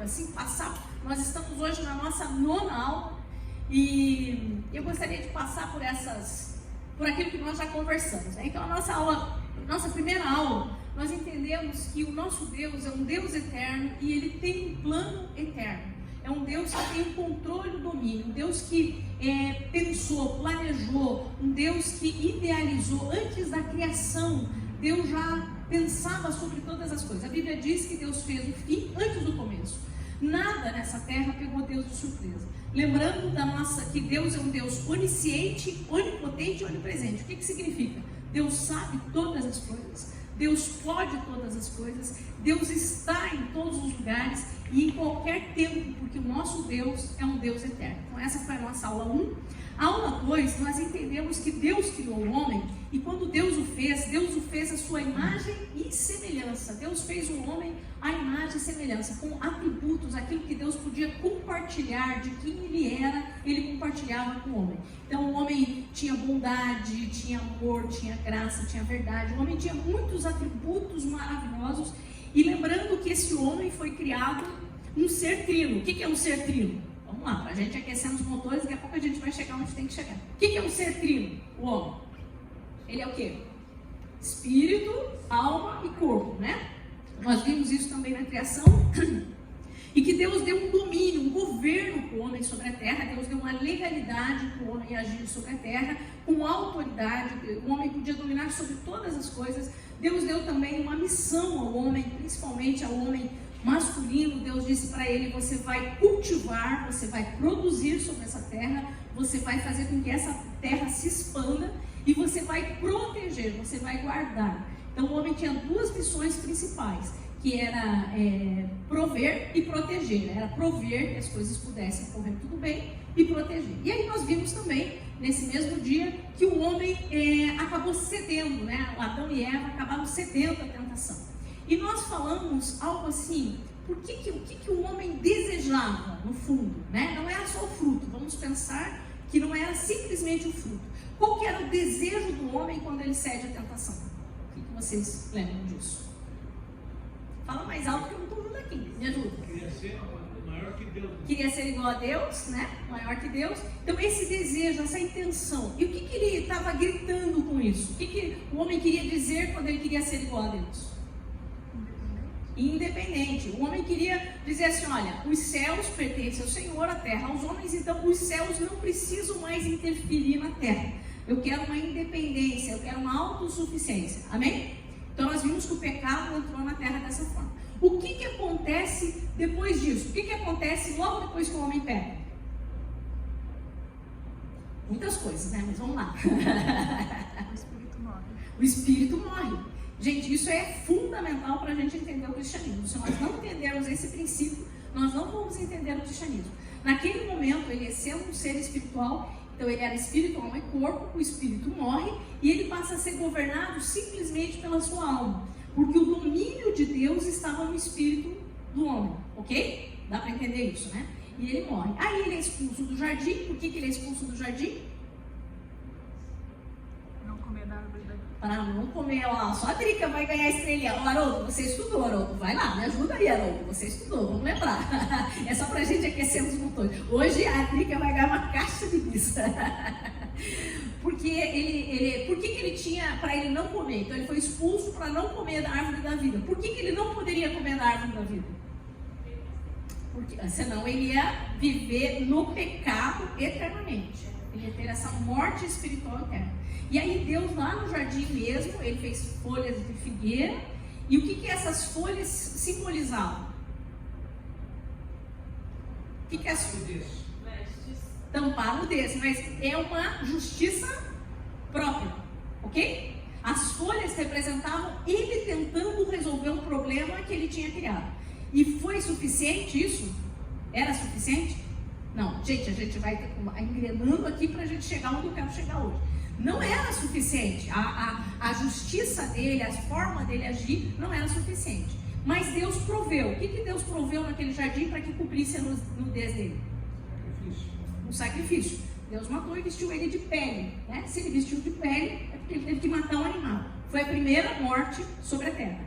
assim, passar. Nós estamos hoje na nossa 9ª aula e eu gostaria de passar por aquilo que nós já conversamos, né? Então, nossa primeira aula, nós entendemos que o nosso Deus é um Deus eterno e Ele tem um plano eterno. É um Deus que tem o controle do domínio, um Deus que pensou, planejou, um Deus que idealizou antes da criação. Deus já pensava sobre todas as coisas. A Bíblia diz que Deus fez o fim antes do começo. Nada nessa terra pegou Deus de surpresa. Lembrando que Deus é um Deus onisciente, onipotente e onipresente. O que significa? Deus sabe todas as coisas, Deus pode todas as coisas, Deus está em todos os lugares e em qualquer tempo, porque o nosso Deus é um Deus eterno. Então essa foi a nossa aula 1. A aula 2, nós entendemos que Deus criou o homem e quando Deus o fez a sua imagem e semelhança. Deus fez o homem à imagem e semelhança, com atributos, aquilo que Deus podia compartilhar de quem Ele era, Ele compartilhava com o homem. Então o homem tinha bondade, tinha amor, tinha graça, tinha verdade. O homem tinha muitos atributos maravilhosos e lembrando que esse homem foi criado um ser trino. O que é um ser trino? Vamos lá, para a gente aquecendo os motores, daqui a pouco a gente vai chegar onde tem que chegar. O que é um ser trino? O homem. Ele é o quê? Espírito, alma e corpo, né? Nós vimos isso também na criação. E que Deus deu um domínio, um governo para o homem sobre a terra. Deus deu uma legalidade para o homem agir sobre a terra, com autoridade. O homem podia dominar sobre todas as coisas. Deus deu também uma missão ao homem, principalmente ao homem masculino. Deus disse para ele: você vai cultivar, você vai produzir sobre essa terra, você vai fazer com que essa terra se expanda e você vai proteger, você vai guardar. Então o homem tinha duas missões principais, que era prover e proteger. Era prover que as coisas pudessem correr tudo bem e proteger. E aí nós vimos também, nesse mesmo dia, que o homem acabou cedendo, né? Adão e Eva acabaram cedendo à tentação. E nós falamos algo assim: o que o homem desejava no fundo, né? Não era só o fruto, vamos pensar que não era simplesmente o fruto. Qual que era o desejo do homem quando ele cede à tentação? O que vocês lembram disso? Fala mais alto que eu não estou ouvindo aqui, me ajuda. Queria ser maior que Deus. Queria ser igual a Deus, né? Maior que Deus. Então esse desejo, essa intenção. E o que ele estava gritando com isso? O que o homem queria dizer quando ele queria ser igual a Deus? Independente. O homem queria dizer assim: olha, os céus pertencem ao Senhor, a terra aos homens, então os céus não precisam mais interferir na terra. Eu quero uma independência, eu quero uma autossuficiência. Amém? Então nós vimos que o pecado entrou na terra dessa forma. O que acontece depois disso? O que acontece logo depois que o homem peca? Muitas coisas, né? Mas vamos lá. O espírito morre. O espírito morre. Gente, isso é fundamental para a gente entender o cristianismo. Se nós não entendermos esse princípio, nós não vamos entender o cristianismo. Naquele momento, ele sendo um ser espiritual, então ele era espírito, alma e corpo, o espírito morre e ele passa a ser governado simplesmente pela sua alma, porque o domínio de Deus estava no espírito do homem, ok? Dá para entender isso, né? E ele morre. Aí ele é expulso do jardim. Por que ele é expulso do jardim? Não comer da árvore da vida. Para não comer, ó, só a Drica vai ganhar estrelinha. Ó, Haroldo, você estudou, Haroldo, vai lá, me ajuda aí, Haroldo, você estudou, vamos lembrar. É só pra gente aquecer os motores. Hoje a Drica vai ganhar uma caixa de pizza. Porque por que ele tinha, para ele não comer? Então ele foi expulso para não comer da árvore da vida. Por que ele não poderia comer da árvore da vida? Porque senão ele ia viver no pecado eternamente. Ele ia ter essa morte espiritual eterna. E aí Deus lá no jardim mesmo, ele fez folhas de figueira. E o que essas folhas simbolizavam? O que as folhas? Tampar nudez, mas é uma justiça própria, ok? As folhas representavam ele tentando resolver um problema que ele tinha criado. E foi suficiente isso? Era suficiente? Não, gente, a gente vai engrenando aqui para a gente chegar onde eu quero chegar hoje. Não era suficiente. A justiça dele, a forma dele agir não era suficiente. Mas Deus proveu. O que Deus proveu naquele jardim para que cobrisse a nudez dele? Um sacrifício. Deus matou e vestiu ele de pele, né? Se ele vestiu de pele, é porque ele teve que matar um animal. Foi a primeira morte sobre a terra.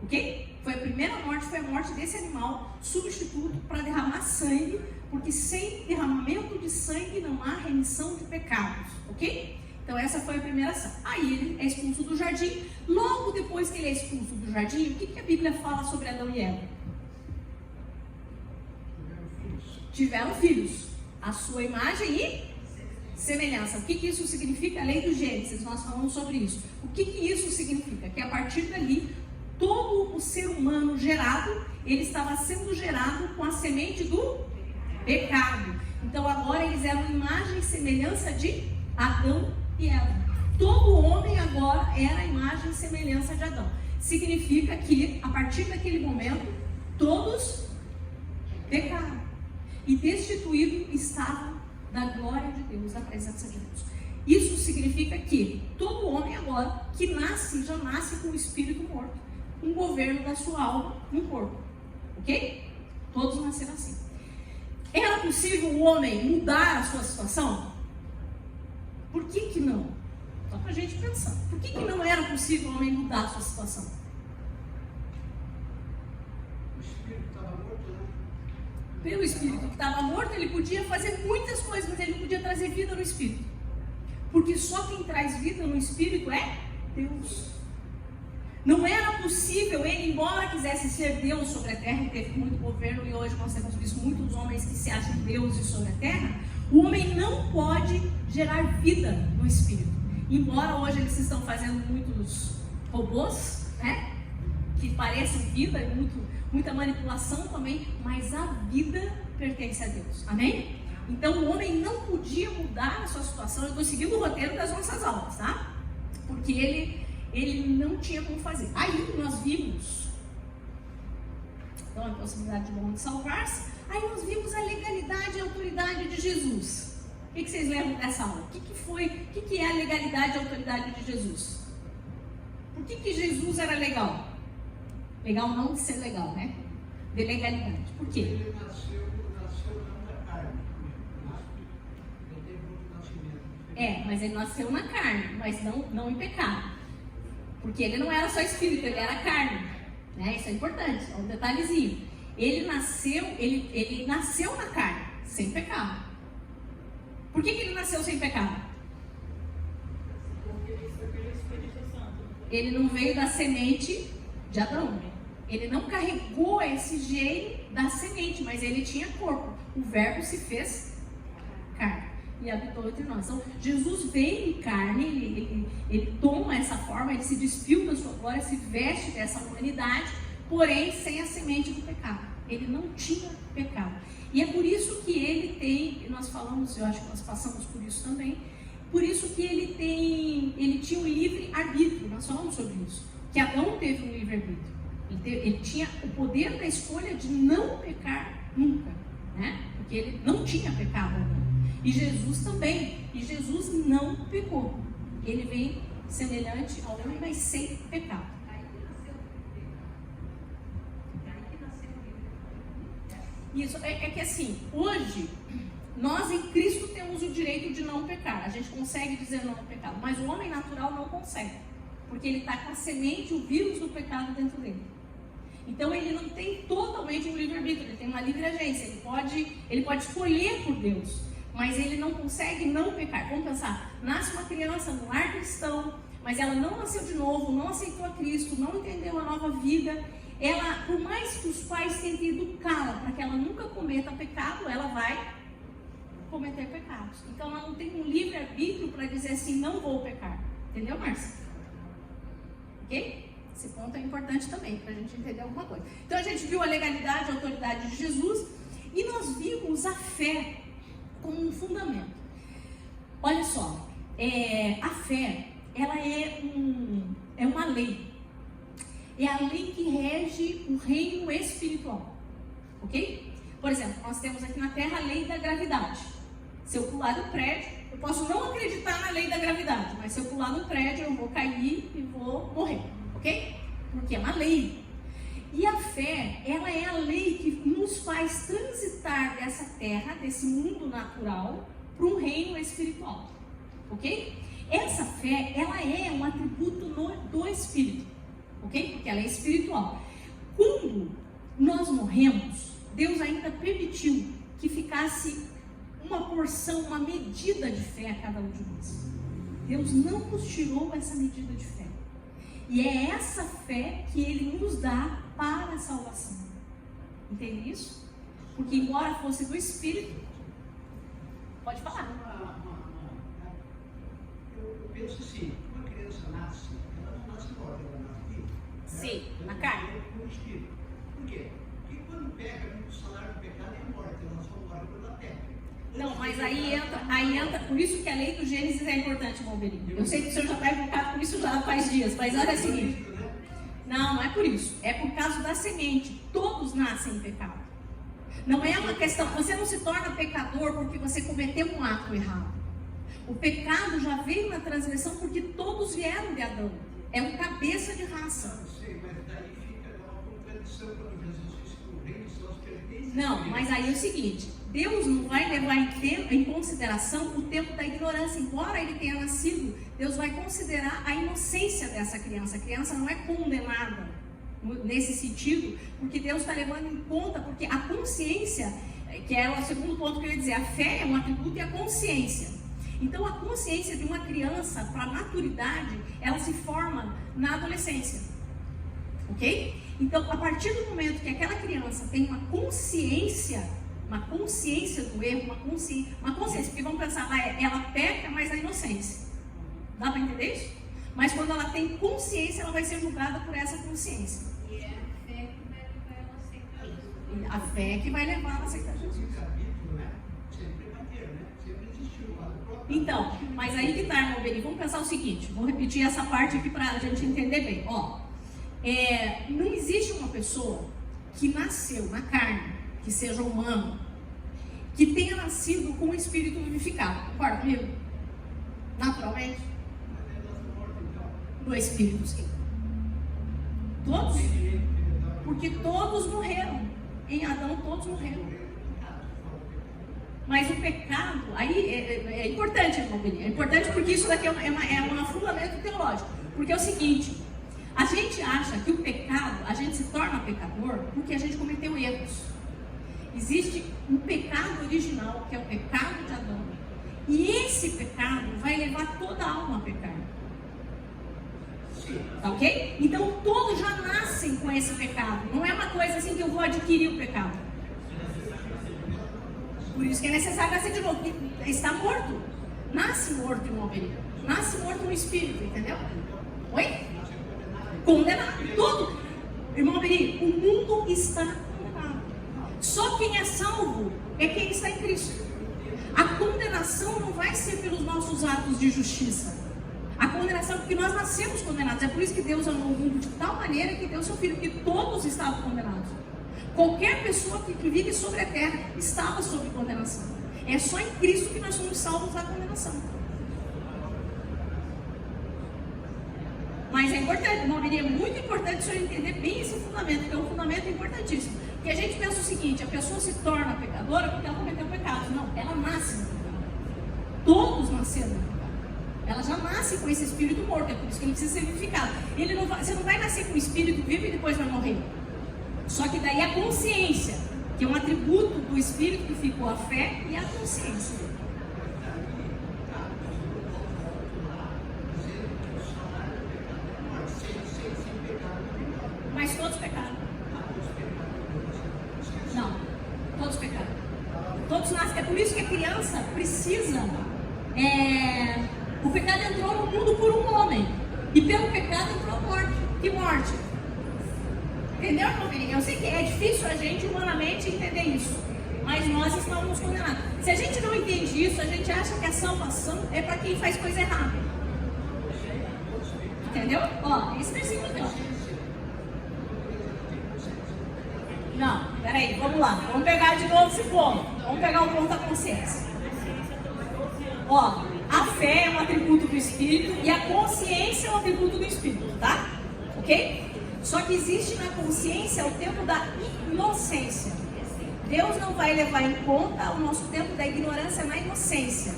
ok? Foi a primeira morte, foi a morte desse animal substituto para derramar sangue, porque sem derramamento de sangue não há remissão de pecados, ok? Então essa foi a primeira ação. Aí ele é expulso do jardim. Logo depois que ele é expulso do jardim, o que a Bíblia fala sobre Adão e Eva? Tiveram filhos, a sua imagem e semelhança. O que isso significa? A lei do Gênesis, nós falamos sobre isso. O que isso significa? Que a partir dali, todo o ser humano gerado, ele estava sendo gerado com a semente do pecado. Então agora eles eram imagem e semelhança de Adão e Eva. Todo homem agora era a imagem e semelhança de Adão. Significa que a partir daquele momento, todos pecaram. E destituídos estavam da glória de Deus, da presença de Deus. Isso significa que todo homem agora que nasce, já nasce com o espírito morto, um governo da sua alma no corpo, ok? Todos nasceram assim. Era possível o homem mudar a sua situação? Por que não? Só para a gente pensar. Por que não era possível o homem mudar a sua situação? O espírito estava morto, né? Pelo espírito que estava morto, ele podia fazer muitas coisas, mas ele não podia trazer vida no espírito. Porque só quem traz vida no espírito é Deus. Não era possível ele, embora quisesse ser Deus sobre a terra, e teve muito governo, e hoje nós temos visto muitos homens que se acham deuses sobre a terra. O homem não pode gerar vida no espírito. Embora hoje eles estão fazendo muitos robôs, né, que parecem vida, e muita manipulação também, mas a vida pertence a Deus. Amém? Então o homem não podia mudar a sua situação. Eu estou seguindo o roteiro das nossas aulas, tá? Porque ele não tinha como fazer. Aí nós vimos, então a possibilidade de homem salvar-se. Aí nós vimos a legalidade e a autoridade de Jesus. O que vocês lembram dessa aula? O que é a legalidade e a autoridade de Jesus? Por que Jesus era legal? Legal não de ser legal, né? De legalidade. Por quê? Ele nasceu não da carne. Ele teve outro nascimento. Mas ele nasceu na carne, mas não em pecado. Porque ele não era só espírito, ele era carne. Né? Isso é importante, é um detalhezinho. Ele nasceu na carne, sem pecado. Por que ele nasceu sem pecado? Ele não veio da semente de Adão. Ele não carregou esse gene da semente, mas ele tinha corpo. O verbo se fez carne e habitou entre nós. Então, Jesus veio em carne, ele toma essa forma, ele se despiu da sua glória, se veste dessa humanidade, porém sem a semente do pecado. Ele não tinha pecado. E é por isso que ele tem, nós falamos, eu acho que nós passamos por isso também, por isso que ele tinha um livre arbítrio. Nós falamos sobre isso, que Adão teve um livre arbítrio. Ele tinha o poder da escolha de não pecar nunca, né? Porque ele não tinha pecado ainda. E Jesus também. E Jesus não pecou. Ele vem semelhante ao homem, mas sem pecado. Isso é que assim, hoje, nós em Cristo temos o direito de não pecar. A gente consegue dizer não ao pecado, mas o homem natural não consegue. Porque ele está com a semente, o vírus do pecado dentro dele. Então ele não tem totalmente um livre-arbítrio, ele tem uma livre agência, ele pode escolher por Deus, mas ele não consegue não pecar. Vamos pensar, nasce uma criança no lar cristão, mas ela não nasceu de novo, não aceitou a Cristo, não entendeu a nova vida. Ela, por mais que os pais tentem educá-la para que ela nunca cometa pecado, ela vai cometer pecados. Então ela não tem um livre-arbítrio para dizer assim, não vou pecar. Entendeu, Márcia? Ok? Esse ponto é importante também, para a gente entender alguma coisa. Então a gente viu a legalidade, a autoridade de Jesus, e nós vimos a fé como um fundamento. Olha só, a fé, ela é uma lei. É a lei que rege o reino espiritual. Ok? Por exemplo, nós temos aqui na Terra a lei da gravidade. Se eu pular do prédio, eu posso não acreditar na lei da gravidade, mas se eu pular no prédio, eu vou cair e vou morrer. Ok? Porque é uma lei. E a fé, ela é a lei que nos faz transitar dessa terra, desse mundo natural, para um reino espiritual. Ok? Essa fé, ela é um atributo do Espírito. ok? Porque ela é espiritual. Quando nós morremos, Deus ainda permitiu que ficasse uma porção, uma medida de fé a cada um de nós. Deus não nos tirou essa medida de fé. E é essa fé que Ele nos dá para a salvação. Entende isso? Porque embora fosse do Espírito, pode falar. Eu penso assim, uma criança nasce, ela não nasce morta, ela nasce viva. Sim, na carne. No Espírito. Por quê? Porque quando peca, o salário do pecado é a morte, ela só morre quando ela peca. Não, mas aí entra, por isso que a lei do Gênesis é importante, Malverinho. Eu sei que o senhor já está equivocado por isso já faz dias, mas olha o seguinte. Não é por isso, é por causa da semente. Todos nascem em pecado. Não é uma questão, você não se torna pecador porque você cometeu um ato errado. O pecado já veio na transgressão porque todos vieram de Adão. É um cabeça de raça. Não sei, mas daí fica uma contradição quando Jesus disse que o reino só pertence. Não, mas aí é o seguinte, Deus não vai levar em consideração o tempo da ignorância. Embora ele tenha nascido, Deus vai considerar a inocência dessa criança. A criança não é condenada nesse sentido, porque Deus está levando em conta, porque a consciência, que é o segundo ponto que eu ia dizer, a fé é um atributo e a consciência. Então a consciência de uma criança para a maturidade, ela se forma na adolescência, ok? Então a partir do momento que aquela criança tem uma consciência do erro, uma consciência, porque vamos pensar, ela peca, mas na inocência, dá para entender isso? Mas quando ela tem consciência, ela vai ser julgada por essa consciência. E é a fé que vai levar ela a aceitar Jesus. A fé que vai levar ela a aceitar Jesus. Sempre bater, né? Sempre existiu. Então, mas aí que tá, irmão Beni, vamos pensar o seguinte, vou repetir essa parte aqui para a gente entender bem. Ó, não existe uma pessoa que nasceu na carne, que seja humano, que tenha nascido com o espírito vivificado. Concorda comigo? Naturalmente. Do espírito, sim. Todos? Porque todos morreram. Em Adão, todos morreram. Mas o pecado, aí é importante, irmão Beni. É importante porque isso daqui é um fundamento teológico. Porque é o seguinte, a gente acha que o pecado, a gente se torna pecador porque a gente cometeu erros. Existe um pecado original, que é o pecado de Adão. E esse pecado vai levar toda a alma a pecar. Tá ok? Então todos já nascem com esse pecado. Não é uma coisa assim que eu vou adquirir o pecado. Por isso que é necessário nascer de novo. Porque está morto. Nasce morto, irmão Beni. Nasce morto no espírito, entendeu? Oi? Condenado. Todo. Irmão Beni, o mundo está condenado. Só quem é salvo é quem está em Cristo. A condenação não vai ser pelos nossos atos de justiça. A condenação, porque nós nascemos condenados. É por isso que Deus amou o mundo de tal maneira que deu seu Filho, porque todos estavam condenados. Qualquer pessoa que vive sobre a terra estava sob condenação. É só em Cristo que nós somos salvos da condenação. Mas é importante, irmão, é muito importante o senhor entender bem esse fundamento, porque é um fundamento importantíssimo. Porque a gente pensa o seguinte, a pessoa se torna pecadora porque ela cometeu pecado. Não, ela nasce no pecado. Todos nasceram no pecado. Ela já nasce com esse espírito morto, é por isso que ele precisa ser vivificado. Você não vai nascer com o espírito vivo e depois vai morrer. Só que daí a consciência, que é um atributo do espírito que ficou a fé e a consciência. Mas todos pecaram. Não, todos pecaram. Todos nascem. É por isso que a criança precisa. O pecado entrou no mundo por um homem. E pelo pecado entrou a morte. Que morte? Entendeu, meu filho? Eu sei que é difícil a gente humanamente entender isso. Mas nós estamos condenados. Se a gente não entende isso, a gente acha que a salvação é para quem faz coisa errada. Entendeu? Ó, esse versículo aqui, ó. Não, peraí, vamos lá. Vamos pegar de novo esse ponto. Vamos pegar o ponto da consciência. Ó, a fé é um atributo do Espírito e a consciência é um atributo do Espírito, tá? Ok? Só que existe na consciência o tempo da inocência. Deus não vai levar em conta o nosso tempo da ignorância na inocência.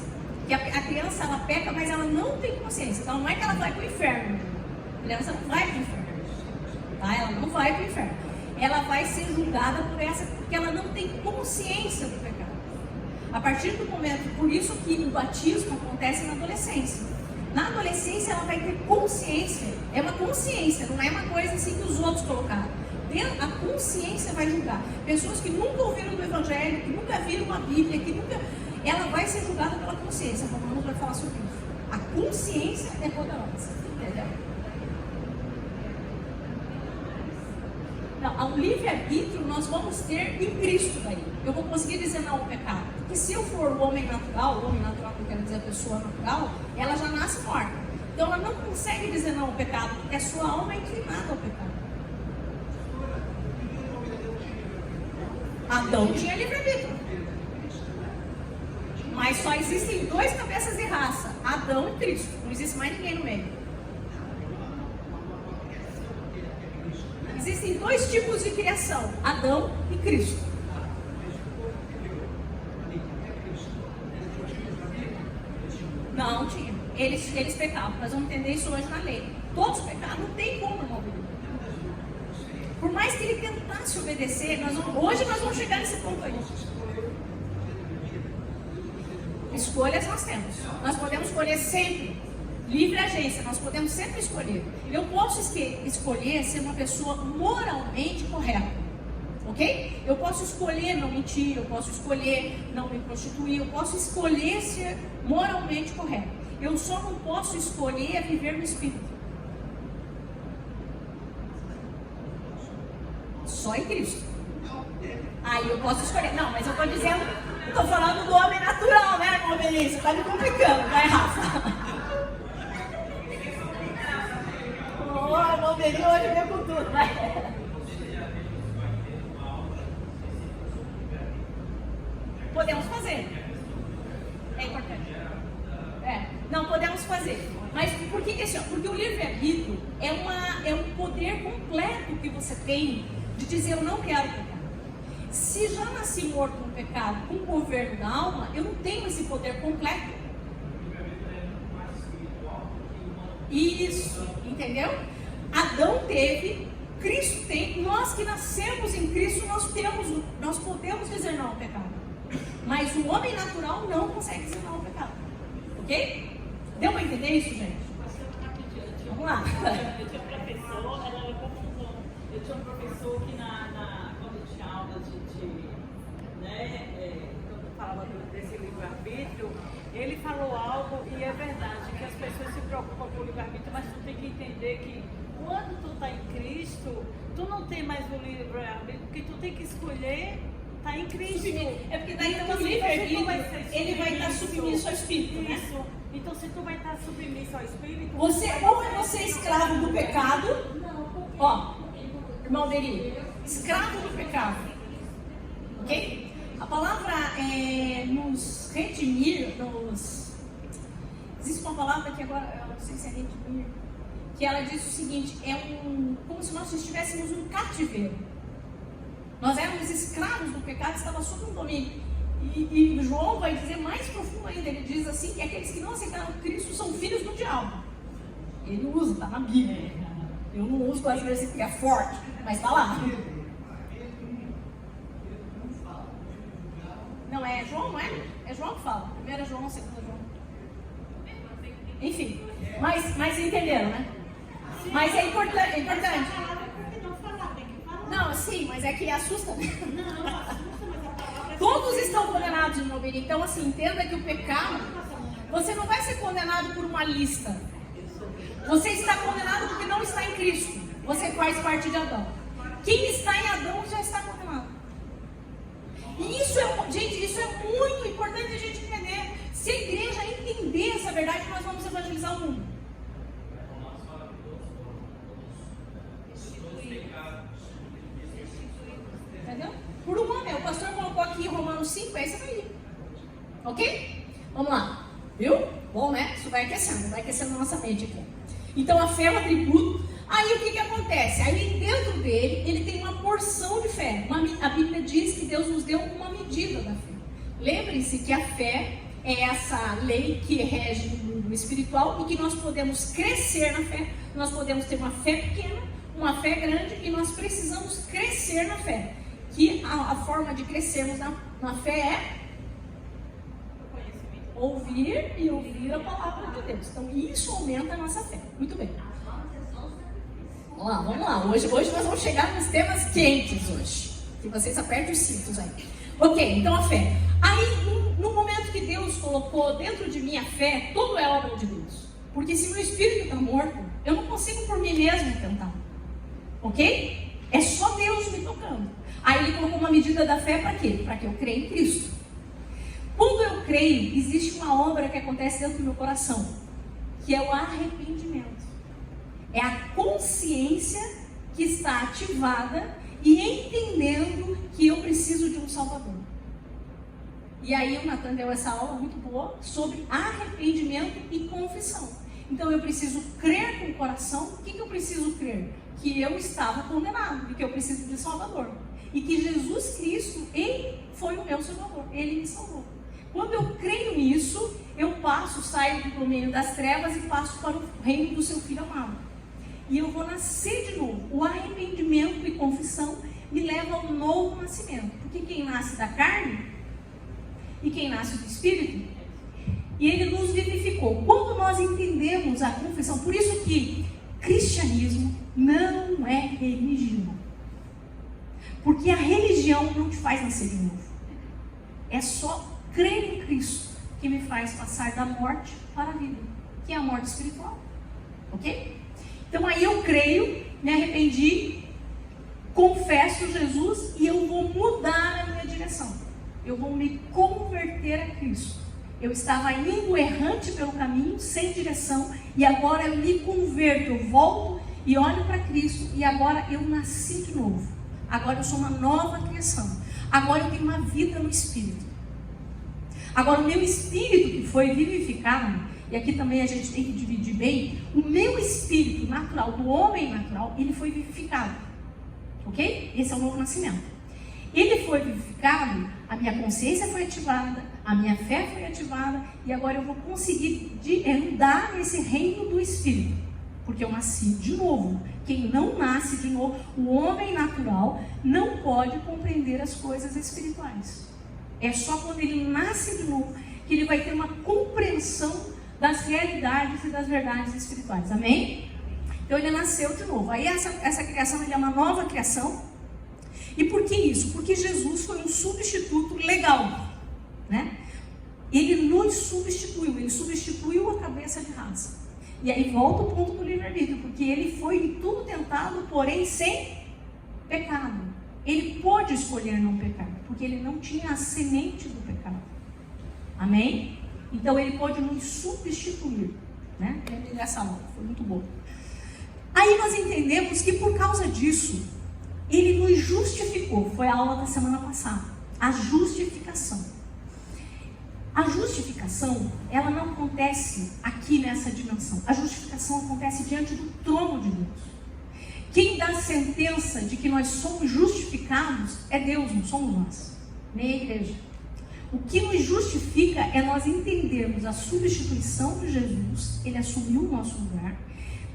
Que a criança, ela peca, mas ela não tem consciência. Então não é que ela vai para o inferno. A criança não vai para o inferno. tá? Ela não vai para o inferno. Ela vai ser julgada porque ela não tem consciência do pecado. A partir do momento, por isso que o batismo acontece na adolescência. Na adolescência ela vai ter consciência, é uma consciência, não é uma coisa assim que os outros colocaram. A consciência vai julgar. Pessoas que nunca ouviram do Evangelho, que nunca viram uma Bíblia, ela vai ser julgada pela consciência. A mamãe vai falar sobre isso. A consciência é poderosa, entendeu? Não, ao livre-arbítrio nós vamos ter em Cristo daí. Eu vou conseguir dizer não ao pecado. Porque se eu for o homem natural que eu quero dizer a pessoa natural, ela já nasce morta. Então ela não consegue dizer não ao pecado, porque a sua alma é inclinada ao pecado. Adão tinha livre-arbítrio. Mas só existem dois cabeças de raça, Adão e Cristo. Não existe mais ninguém no meio. Existem dois tipos de criação, Adão e Cristo. Não tinha. Eles pecavam. Nós vamos entender isso hoje na lei. Todos pecaram, não tem como, irmão. Por mais que ele tentasse obedecer, hoje nós vamos chegar nesse ponto aí. Escolhas nós temos. Nós podemos escolher sempre. Livre agência, nós podemos sempre escolher. Eu posso escolher ser uma pessoa moralmente correta. Ok? Eu posso escolher não mentir, eu posso escolher não me prostituir, eu posso escolher ser moralmente correto. Eu só não posso escolher viver no Espírito. Só em Cristo. Aí eu posso escolher. Não, mas eu estou dizendo, eu estou falando do homem natural, né, irmão Melissa? Está me complicando, vai, Rafa? Oh, irmão Melissa, hoje veio com tudo, vai. Podemos fazer. É importante. Não, podemos fazer. Mas por que assim? Porque o livre-arbítrio é um poder completo que você tem de dizer eu não quero pecar. Se já nasci morto no pecado com o governo da alma, eu não tenho esse poder completo. Isso, entendeu? Adão teve, Cristo tem, nós que nascemos em Cristo, nós podemos dizer não ao pecado. Mas o homem natural não consegue dizer não ao pecado. Ok? Deu para entender isso, gente? Vamos lá. Eu tinha um professor que quando eu tinha aula quando falava desse livre-arbítrio, ele falou algo, e é verdade, que as pessoas se preocupam com o livre-arbítrio, mas tu tem que entender que quando tu está em Cristo, tu não tem mais o livre-arbítrio, porque tu tem que escolher estar em Cristo. É porque daí então, o livre-arbítrio, ele vai estar submisso ao Espírito, né? Isso. Então, se tu vai estar submisso ao Espírito... Ou é você escravo do pecado? Ó, irmão Deri, escravo do pecado. Ok? A palavra nos redimir, existe uma palavra que agora, eu não sei se é redimir, que ela diz o seguinte, como se nós estivéssemos um cativeiro. Nós éramos escravos do pecado, estava sob um domínio. E João vai dizer mais profundo ainda, ele diz assim, que aqueles que não aceitaram Cristo são filhos do diabo. Ele usa, está na Bíblia. Eu não uso quase vezes que é forte, mas está lá. Não, é João, não é? É João que fala. Primeiro é João, segundo é João. Enfim, mas entenderam, né? Mas é importante. Não, sim, mas é que assusta. Todos estão condenados, irmão Beni. Então, assim, entenda que o pecado, você não vai ser condenado por uma lista. Você está condenado porque não está em Cristo. Você faz parte de Adão. Quem está em Adão já está condenado. E isso isso é muito importante a gente entender. Se a igreja entender essa verdade, nós vamos evangelizar o mundo. Entendeu? Por um homem, o pastor colocou aqui em Romanos 5, é isso aí. Ok? Vamos lá. Viu? Bom, né? Isso vai aquecendo a nossa mente aqui. Então a fé é um atributo. Aí o que acontece? Aí dentro dele, ele tem uma porção de fé. A Bíblia diz que Deus nos deu uma medida da fé. Lembrem-se que a fé é essa lei que rege o mundo espiritual e que nós podemos crescer na fé. Nós podemos ter uma fé pequena uma fé grande e nós precisamos crescer na fé. Que a forma de crescermos na fé é ouvir e ouvir a palavra de Deus. Então isso aumenta a nossa fé. Muito bem. Vamos lá. Hoje nós vamos chegar nos temas quentes hoje. Que vocês apertem os cintos aí. Ok, então a fé. Aí, no momento que Deus colocou dentro de mim a fé, tudo é obra de Deus. Porque se meu espírito está morto, eu não consigo por mim mesmo tentar. Ok? É só Deus me tocando. Aí ele colocou uma medida da fé para quê? Para que eu creia em Cristo. Quando eu creio, existe uma obra que acontece dentro do meu coração, que é o arrependimento. É a consciência que está ativada e entendendo que eu preciso de um Salvador. E aí o Natan deu essa aula muito boa sobre arrependimento e confissão. Então eu preciso crer com o coração. O que eu preciso crer? Que eu estava condenado e que eu preciso de Salvador. E que Jesus Cristo, Ele foi o meu Salvador. Ele me salvou. Quando eu creio nisso, eu saio do meio das trevas e passo para o reino do seu Filho amado. E eu vou nascer de novo. O arrependimento e confissão me leva ao novo nascimento. Porque quem nasce da carne e quem nasce do Espírito, e Ele nos vivificou. Quando nós entendemos a confissão, por isso que cristianismo não é religião. Porque a religião não te faz nascer de novo. É só crer em Cristo que me faz passar da morte para a vida, que é a morte espiritual. Ok? Então aí eu creio, me arrependi, confesso Jesus e eu vou mudar a minha direção. Eu vou me converter a Cristo. Eu estava indo errante pelo caminho, sem direção, e agora eu me converto, eu volto e olho para Cristo, e agora eu nasci de novo. Agora eu sou uma nova criação. Agora eu tenho uma vida no Espírito. Agora o meu espírito que foi vivificado, e aqui também a gente tem que dividir bem, o meu espírito natural, do homem natural, ele foi vivificado. Ok? Esse é o novo nascimento. Ele foi vivificado, a minha consciência foi ativada, a minha fé foi ativada, e agora eu vou conseguir andar nesse reino do Espírito, porque eu nasci de novo. Quem não nasce de novo, o homem natural, não pode compreender as coisas espirituais. É só quando ele nasce de novo que ele vai ter uma compreensão das realidades e das verdades espirituais. Amém? Então ele nasceu de novo. Aí essa criação ele é uma nova criação. E por que isso? Porque Jesus foi um substituto legal, né? Ele nos substituiu, ele substituiu a cabeça de raça. E aí volta o ponto do livre-arbítrio, porque ele foi em tudo tentado, porém sem pecado. Ele pôde escolher não pecar, porque ele não tinha a semente do pecado. Amém? Então ele pôde nos substituir, né? Lembrei dessa aula, foi muito boa. Aí nós entendemos que por causa disso, ele nos justificou. Foi a aula da semana passada. A justificação. A justificação, ela não acontece aqui nessa dimensão. A justificação acontece diante do trono de Deus. Quem dá a sentença de que nós somos justificados é Deus, não somos nós, nem a igreja. O que nos justifica é nós entendermos a substituição de Jesus. Ele assumiu o nosso lugar.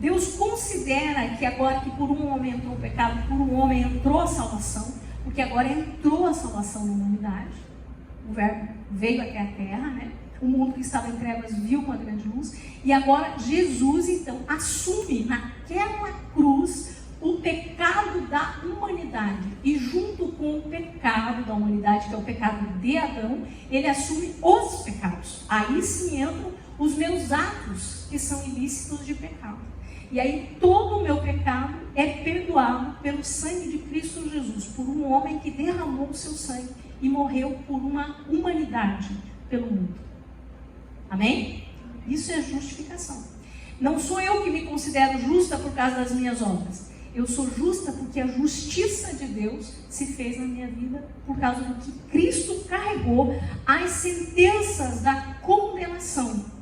Deus considera que agora que por um homem entrou o pecado, por um homem entrou a salvação, porque agora entrou a salvação na humanidade. O verbo veio até a terra, né? O mundo que estava em trevas viu com a grande luz. E agora Jesus, então, assume naquela cruz o pecado da humanidade. E junto com o pecado da humanidade, que é o pecado de Adão, ele assume os pecados. Aí sim entram os meus atos, que são ilícitos de pecado. E aí todo o meu pecado é perdoado pelo sangue de Cristo Jesus, por um homem que derramou o seu sangue e morreu por uma humanidade pelo mundo. Amém? Isso é justificação. Não sou eu que me considero justa por causa das minhas obras. Eu sou justa porque a justiça de Deus se fez na minha vida por causa do que Cristo carregou as sentenças da condenação.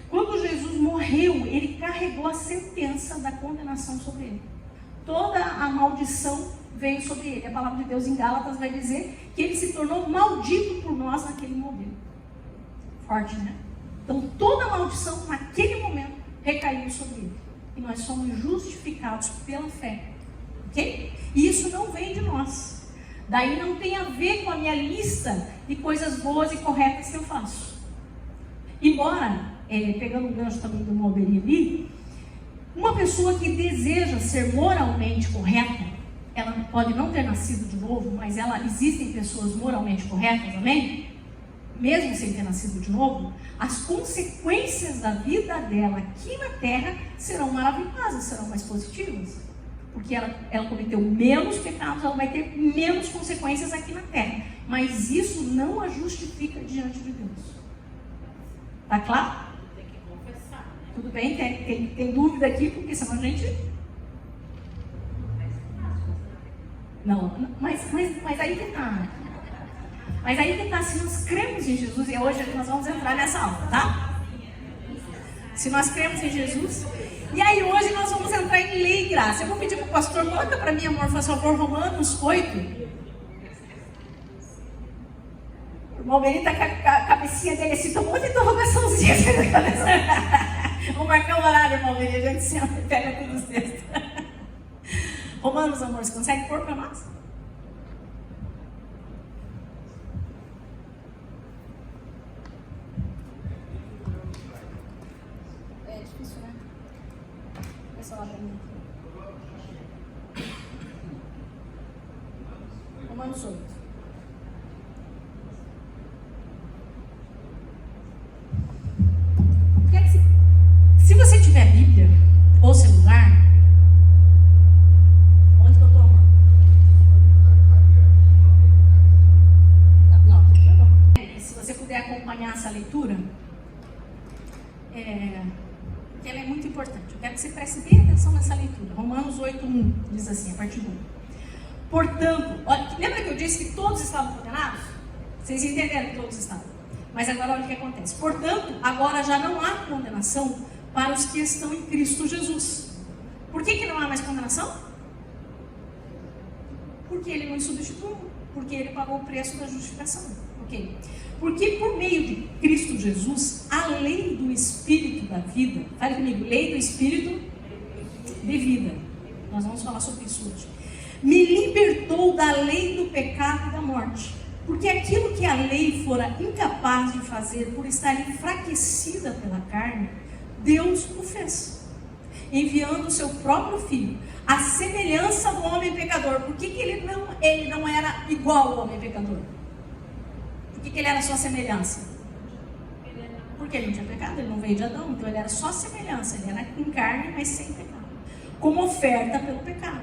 Quando Jesus morreu, ele carregou a sentença da condenação sobre ele. Toda a maldição veio sobre ele. A palavra de Deus em Gálatas vai dizer que ele se tornou maldito por nós naquele momento. Forte, né? Então toda a maldição naquele momento recaiu sobre ele. e nós somos justificados pela fé. Ok? E isso não vem de nós. Daí não tem a ver com a minha lista de coisas boas e corretas que eu faço. Embora, pegando o gancho também do Malberi ali, uma pessoa que deseja ser moralmente correta, ela pode não ter nascido de novo, mas existem pessoas moralmente corretas, amém? Mesmo sem ter nascido de novo, as consequências da vida dela aqui na Terra serão maravilhosas, serão mais positivas. Porque ela cometeu menos pecados, ela vai ter menos consequências aqui na Terra. Mas isso não a justifica diante de Deus. Tá claro? Tem que confessar, né? Tudo bem? Tem dúvida aqui, porque senão a gente... Não, mas aí que tá. Mas aí que tá, se nós cremos em Jesus, e hoje nós vamos entrar nessa aula, tá? Se nós cremos em Jesus... E aí hoje nós vamos entrar em lei e graça. Eu vou pedir para o pastor, coloca para mim, amor, por favor, Romanos 8. O Malberi está com a cabecinha dele assim, tomou uma interrogaçãozinha assim na cabeça. Vamos marcar o horário, Malberi, a gente senta e pega tudo os textos. Romanos, amor, você consegue pôr para nós? É difícil, né? Lá pra mim. Romanos 8. Se você tiver Bíblia ou celular, onde que eu estou, amor? Não, se você puder acompanhar essa leitura, porque ela é muito importante. Eu quero que você preste bem atenção nessa leitura. Romanos 8:1 diz assim, a partir do 1. Portanto, olha, lembra que eu disse que todos estavam condenados? Vocês entenderam que todos estavam. Mas agora olha o que acontece. Portanto, agora já não há condenação para os que estão em Cristo Jesus. Por que não há mais condenação? Porque ele nos substituiu. Porque ele pagou o preço da justificação. Ok? Porque por meio de Cristo Jesus, a lei do Espírito da vida, fale comigo, lei do Espírito de vida, nós vamos falar sobre isso hoje, me libertou da lei do pecado e da morte, porque aquilo que a lei fora incapaz de fazer por estar enfraquecida pela carne, Deus o fez, enviando o seu próprio Filho, à semelhança do homem pecador. Por que ele não era igual ao homem pecador? Por que ele era só semelhança? Porque ele não tinha pecado, ele não veio de Adão, então ele era só semelhança, ele era em carne, mas sem pecado, como oferta pelo pecado.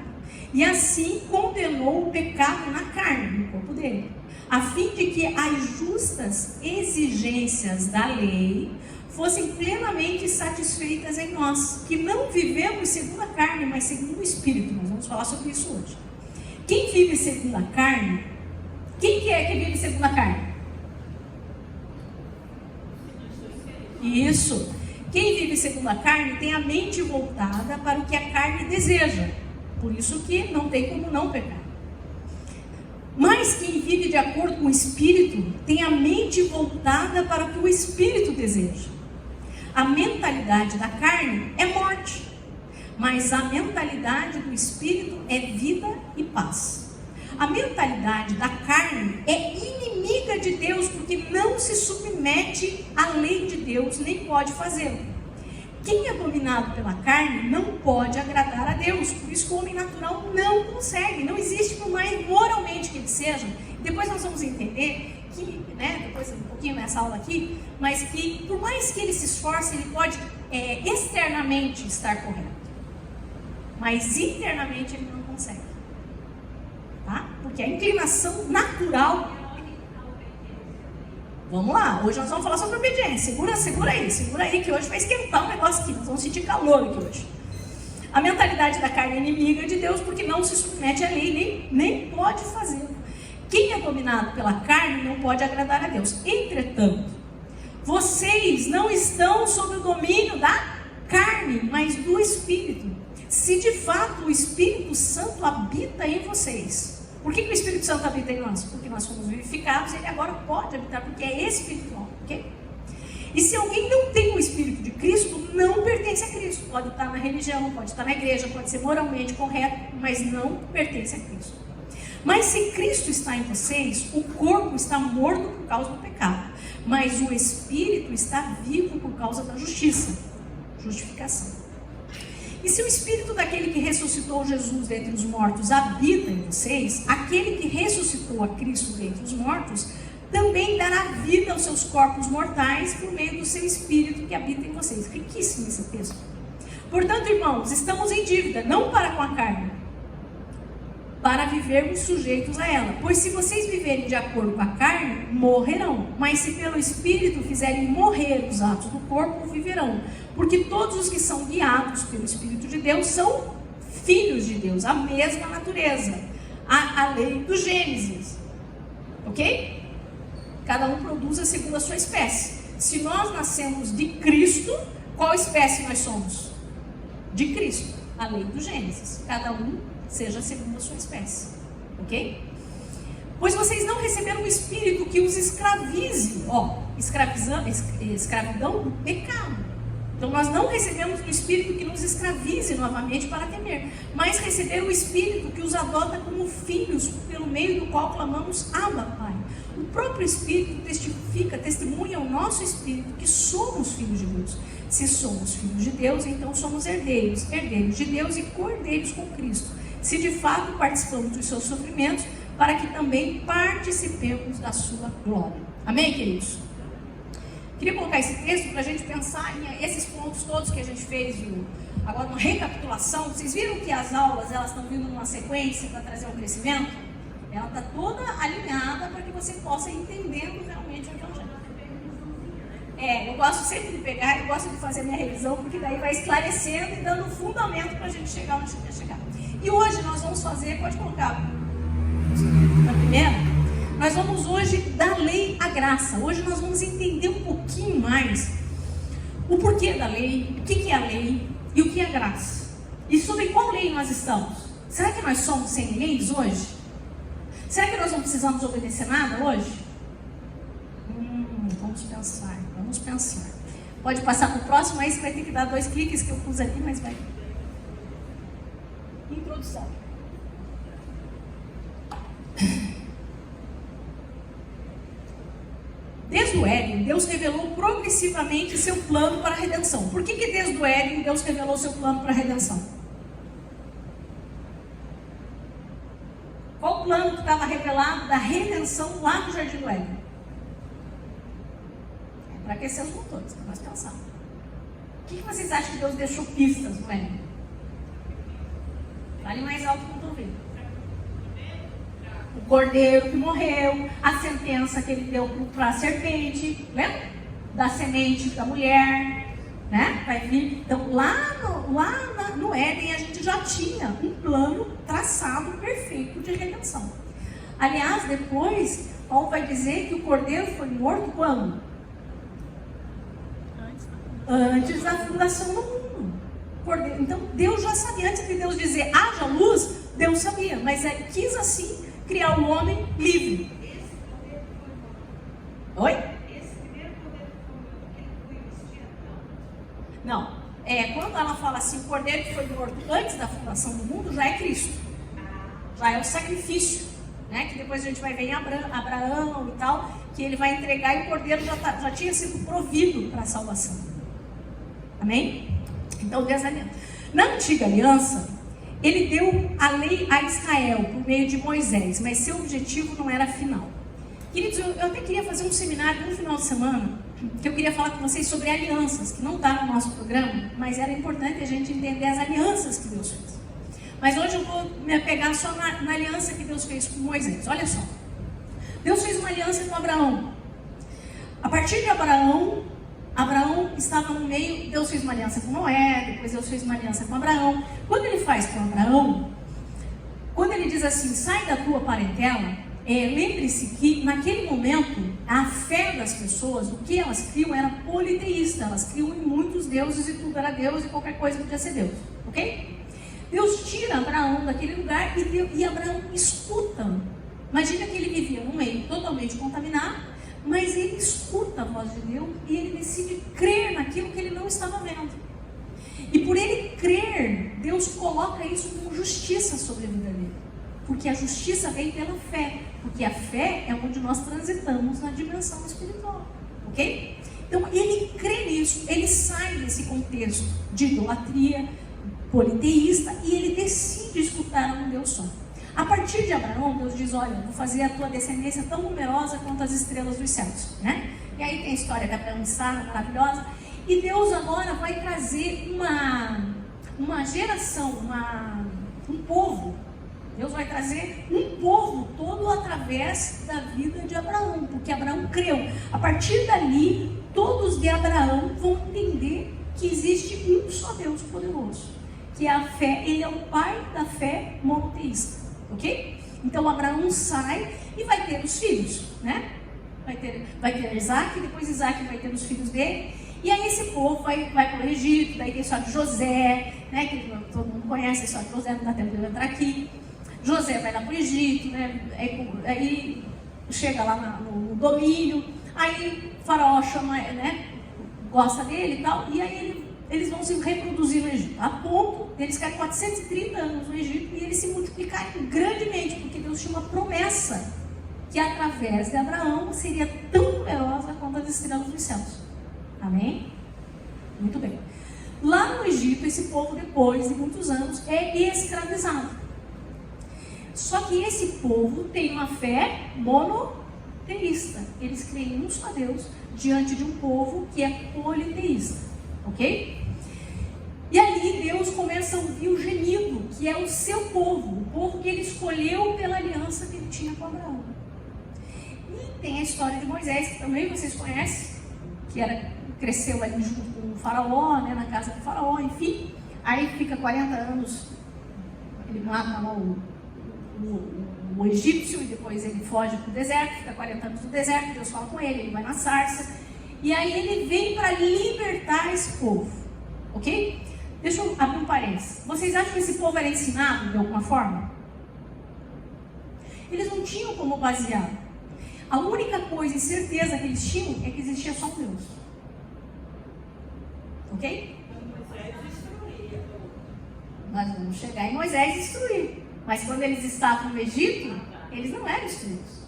E assim condenou o pecado na carne, no corpo dele, a fim de que as justas exigências da lei fossem plenamente satisfeitas em nós, que não vivemos segundo a carne, mas segundo o Espírito. Nós vamos falar sobre isso hoje. Quem vive segundo a carne, quem que é que vive segundo a carne? Isso. Quem vive segundo a carne tem a mente voltada para o que a carne deseja. Por isso que não tem como não pecar. Mas quem vive de acordo com o Espírito tem a mente voltada para o que o Espírito deseja. A mentalidade da carne é morte, mas a mentalidade do Espírito é vida e paz. A mentalidade da carne é inimiga de Deus, porque não se submete à lei de Deus, nem pode fazê-lo. Quem é dominado pela carne não pode agradar a Deus, por isso que o homem natural não consegue, não existe, por mais moralmente que ele seja. Depois nós vamos entender que, depois um pouquinho nessa aula aqui, mas que por mais que ele se esforce, ele pode externamente estar correto, mas internamente ele não consegue, tá? Porque a inclinação natural... Vamos lá, hoje nós vamos falar sobre obediência. Segura aí, que hoje vai esquentar um negócio aqui, nós vamos sentir calor aqui hoje. A mentalidade da carne é inimiga de Deus, porque não se submete à lei, nem pode fazê-lo. Quem é dominado pela carne não pode agradar a Deus. Entretanto, vocês não estão sob o domínio da carne, mas do Espírito. Se de fato o Espírito Santo habita em vocês. Por que o Espírito Santo habita em nós? Porque nós fomos vivificados e ele agora pode habitar, porque é espiritual, ok? E se alguém não tem o Espírito de Cristo, não pertence a Cristo. Pode estar na religião, pode estar na igreja, pode ser moralmente correto, mas não pertence a Cristo. Mas se Cristo está em vocês, o corpo está morto por causa do pecado, mas o Espírito está vivo por causa da justiça, justificação. E se o Espírito daquele que ressuscitou Jesus dentre os mortos habita em vocês, aquele que ressuscitou a Cristo dentre os mortos também dará vida aos seus corpos mortais por meio do seu Espírito que habita em vocês. Riquíssimo esse texto. Portanto, irmãos, estamos em dívida, não para com a carne, para vivermos sujeitos a ela. Pois se vocês viverem de acordo com a carne, morrerão. Mas se pelo Espírito fizerem morrer os atos do corpo, viverão. Porque todos os que são guiados pelo Espírito de Deus são filhos de Deus, a mesma natureza, a lei do Gênesis. Ok? Cada um produz segundo a sua espécie. Se nós nascemos de Cristo, qual espécie nós somos? De Cristo, a lei do Gênesis. Cada um seja segundo a sua espécie. Ok? Pois vocês não receberam um espírito que os escravize. Escravidão do pecado. Então nós não recebemos um espírito que nos escravize novamente para temer, mas receberam um espírito que os adota como filhos, pelo meio do qual clamamos Abba, Pai. O próprio Espírito testemunha ao nosso espírito que somos filhos de Deus. Se somos filhos de Deus, então somos herdeiros de Deus e cordeiros com Cristo. Se de fato participamos dos seus sofrimentos, para que também participemos da sua glória. Amém, queridos? Queria colocar esse texto para a gente pensar em esses pontos todos que a gente fez agora uma recapitulação. Vocês viram que as aulas elas estão vindo numa sequência para trazer um crescimento? Ela está toda alinhada para que você possa ir entendendo realmente o Evangelho. Eu gosto sempre de pegar, eu gosto de fazer minha revisão, porque daí vai esclarecendo e dando fundamento para a gente chegar onde a gente quer chegar. E hoje nós vamos fazer, pode colocar na primeira, nós vamos hoje da lei à graça. Hoje nós vamos entender um pouquinho mais o porquê da lei, o que é a lei e o que é a graça. E sobre qual lei nós estamos. Será que nós somos sem leis hoje? Será que nós não precisamos obedecer nada hoje? Vamos pensar. Pode passar para o próximo, aí você vai ter que dar 2 cliques que eu pus aqui, mas vai. Introdução. Desde o Éden, Deus revelou progressivamente seu plano para a redenção. Por que desde o Éden Deus revelou seu plano para a redenção? Qual o plano que estava revelado da redenção lá no Jardim do Éden? Para aquecer os motores, para nós pensarmos. O que vocês acham que Deus deixou pistas no Éden? Fale mais alto que eu não estou ouvindo. O cordeiro que morreu, a sentença que ele deu para a serpente, lembra? Da semente da mulher, né? Vai vir. Então, lá no Éden, a gente já tinha um plano traçado perfeito de redenção. Aliás, depois, Paulo vai dizer que o cordeiro foi morto quando? Antes da fundação do mundo. Cordeiro. Então, Deus já sabia. Antes de Deus dizer, haja luz, Deus sabia. Mas quis assim criar um homem livre. Oi? Esse primeiro cordeiro foi existir, não? Quando ela fala assim, o cordeiro que foi morto antes da fundação do mundo, já é Cristo. Já é o sacrifício, né? Que depois a gente vai ver em Abraão e tal, que ele vai entregar e o cordeiro já tinha sido provido para a salvação. Amém? Então, Deus aliança. Na antiga aliança, ele deu a lei a Israel por meio de Moisés, mas seu objetivo não era final. Queridos, eu até queria fazer um seminário no final de semana, que eu queria falar com vocês sobre alianças, que não está no nosso programa, mas era importante a gente entender as alianças que Deus fez. Mas hoje eu vou me apegar só na aliança que Deus fez com Moisés. Olha só, Deus fez uma aliança com Abraão. A partir de Abraão estava no meio, Deus fez uma aliança com Noé, depois Deus fez uma aliança com Abraão. Quando ele faz com Abraão, quando ele diz assim, sai da tua parentela, lembre-se que naquele momento, a fé das pessoas, o que elas criam era politeísta, elas criam em muitos deuses e tudo era Deus e qualquer coisa podia ser Deus, ok? Deus tira Abraão daquele lugar e Abraão escuta. Imagina que ele vivia num meio totalmente contaminado, mas ele escuta a voz de Deus e ele decide crer naquilo que ele não estava vendo. E por ele crer, Deus coloca isso como justiça sobre a vida dele. Porque a justiça vem pela fé. Porque a fé é onde nós transitamos na dimensão espiritual. Ok? Então ele crê nisso, ele sai desse contexto de idolatria politeísta e ele decide escutar um Deus só. A partir de Abraão, Deus diz: olha, vou fazer a tua descendência tão numerosa quanto as estrelas dos céus, né? E aí tem a história da Abraão e Sara, maravilhosa. E Deus agora vai trazer uma geração, um povo. Deus vai trazer um povo todo através da vida de Abraão, porque Abraão creu. A partir dali, todos de Abraão vão entender que existe um só Deus poderoso, que é a fé. Ele é o pai da fé monoteísta, ok? Então Abraão sai e vai ter os filhos, né? Vai ter Isaac, depois Isaac vai ter os filhos dele. E aí esse povo vai para o Egito, daí tem a história de José, né? Que todo mundo conhece a história de José, não dá tempo de eu entrar aqui. José vai lá para o Egito, né? Aí chega lá no domínio, aí o faraó chama, né? Gosta dele e tal, e aí eles vão se reproduzir no Egito, a ponto deles ficarem 430 anos no Egito e eles se multiplicarem grandemente, porque Deus tinha uma promessa que através de Abraão seria tão numerosa quanto as estrelas dos céus. Amém? Muito bem. Lá no Egito, esse povo, depois de muitos anos, é escravizado. Só que esse povo tem uma fé monoteísta. Eles creem em um só Deus diante de um povo que é politeísta. Ok? E ali Deus começa a ouvir o gemido, que é o seu povo, o povo que ele escolheu pela aliança que ele tinha com Abraão. E tem a história de Moisés, que também vocês conhecem, que cresceu ali junto com o faraó, né, na casa do faraó, enfim. Aí fica 40 anos, ele mata lá o egípcio, e depois ele foge para o deserto, fica 40 anos no deserto, Deus fala com ele vai na sarça, e aí ele vem para libertar esse povo, ok? Deixa eu abrir um parênteses. Vocês acham que esse povo era ensinado de alguma forma? Eles não tinham como basear. A única coisa e certeza que eles tinham é que existia só um Deus. Ok? Nós vamos chegar em Moisés e instruir. Mas quando eles estavam no Egito, eles não eram instruídos.